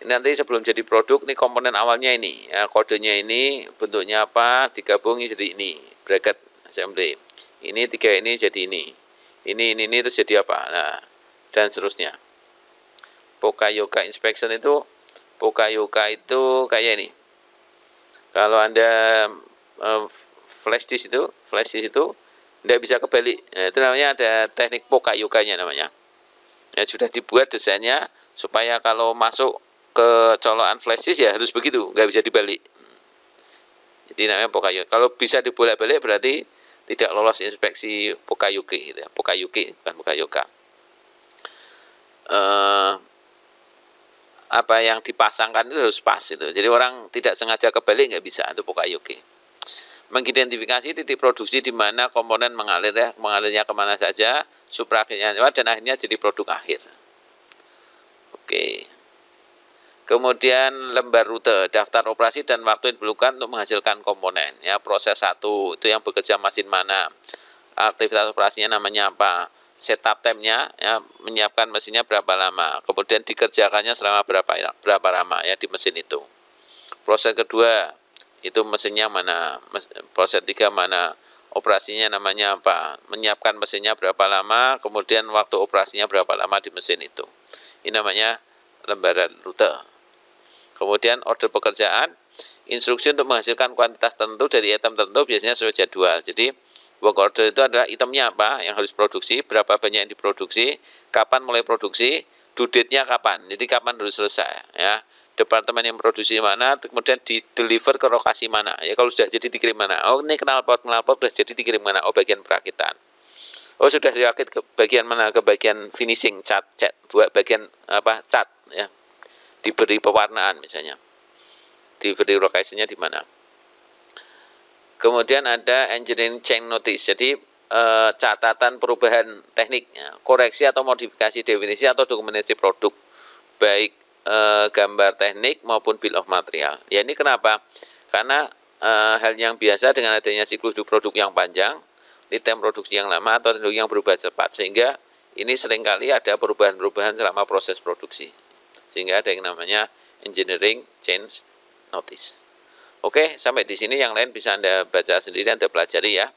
Ini nanti sebelum jadi produk, ini komponen awalnya ini ya, kodenya ini, bentuknya apa, digabungi jadi ini bracket assembly, ini 3 ini jadi ini terus jadi apa, nah, dan seterusnya. Poka-Yoka inspection itu, Poka-Yoka itu kayak ini. Kalau Anda flash disk itu tidak bisa kebalik. Nah, itu namanya ada teknik Poka-Yokanya namanya. Ya, sudah dibuat desainnya supaya kalau masuk ke colokan flash disk ya harus begitu, nggak bisa dibalik. Jadi namanya Poka-Yoka. Kalau bisa dibolak-balik berarti tidak lolos inspeksi Poka-Yoke gitu ya. Poka-Yoke bukan Poka-Yoka. Apa yang dipasangkan itu harus pas itu. Jadi orang tidak sengaja kebalik nggak bisa, itu Poka-Yoke. Mengidentifikasi titik produksi di mana komponen mengalir ya, mengalirnya kemana saja, suprakernya dan akhirnya jadi produk akhir. Oke. Kemudian lembar rute, daftar operasi dan waktu yang diperlukan untuk menghasilkan komponen. Ya, proses 1 itu yang bekerja mesin mana, aktivitas operasinya namanya apa, setup time-nya, ya, menyiapkan mesinnya berapa lama, kemudian dikerjakannya selama berapa lama ya di mesin itu. Proses kedua itu mesinnya mana, proses 3 mana, operasinya namanya apa, menyiapkan mesinnya berapa lama, kemudian waktu operasinya berapa lama di mesin itu. Ini namanya lembaran rute. Kemudian order pekerjaan, instruksi untuk menghasilkan kuantitas tertentu dari item tertentu biasanya sesuai jadwal. Jadi work order itu adalah itemnya apa yang harus produksi, berapa banyak yang diproduksi, kapan mulai produksi, due date-nya kapan, jadi kapan harus selesai. Ya, departemen yang produksi mana, kemudian di deliver ke lokasi mana. Ya, kalau sudah jadi dikirim mana. Oh, ini knalpot sudah jadi dikirim mana. Oh, bagian perakitan. Oh, sudah dirakit ke bagian mana? Ke bagian finishing, cat, buat bagian apa? Cat, ya. Diberi pewarnaan misalnya, diberi lokasinya di mana. Kemudian ada engineering change notice, jadi catatan perubahan teknik, ya, koreksi atau modifikasi definisi atau dokumentasi produk, baik gambar teknik maupun bill of material. Ya, ini kenapa? Karena hal yang biasa dengan adanya siklus hidup produk yang panjang, lead time produksi yang lama atau teknologi yang berubah cepat, sehingga ini seringkali ada perubahan-perubahan selama proses produksi. Sehingga ada yang namanya engineering change notice. Oke, sampai di sini. Yang lain bisa Anda baca sendiri, Anda pelajari ya.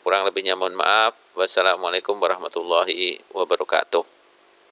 Kurang lebihnya mohon maaf. Wassalamualaikum warahmatullahi wabarakatuh.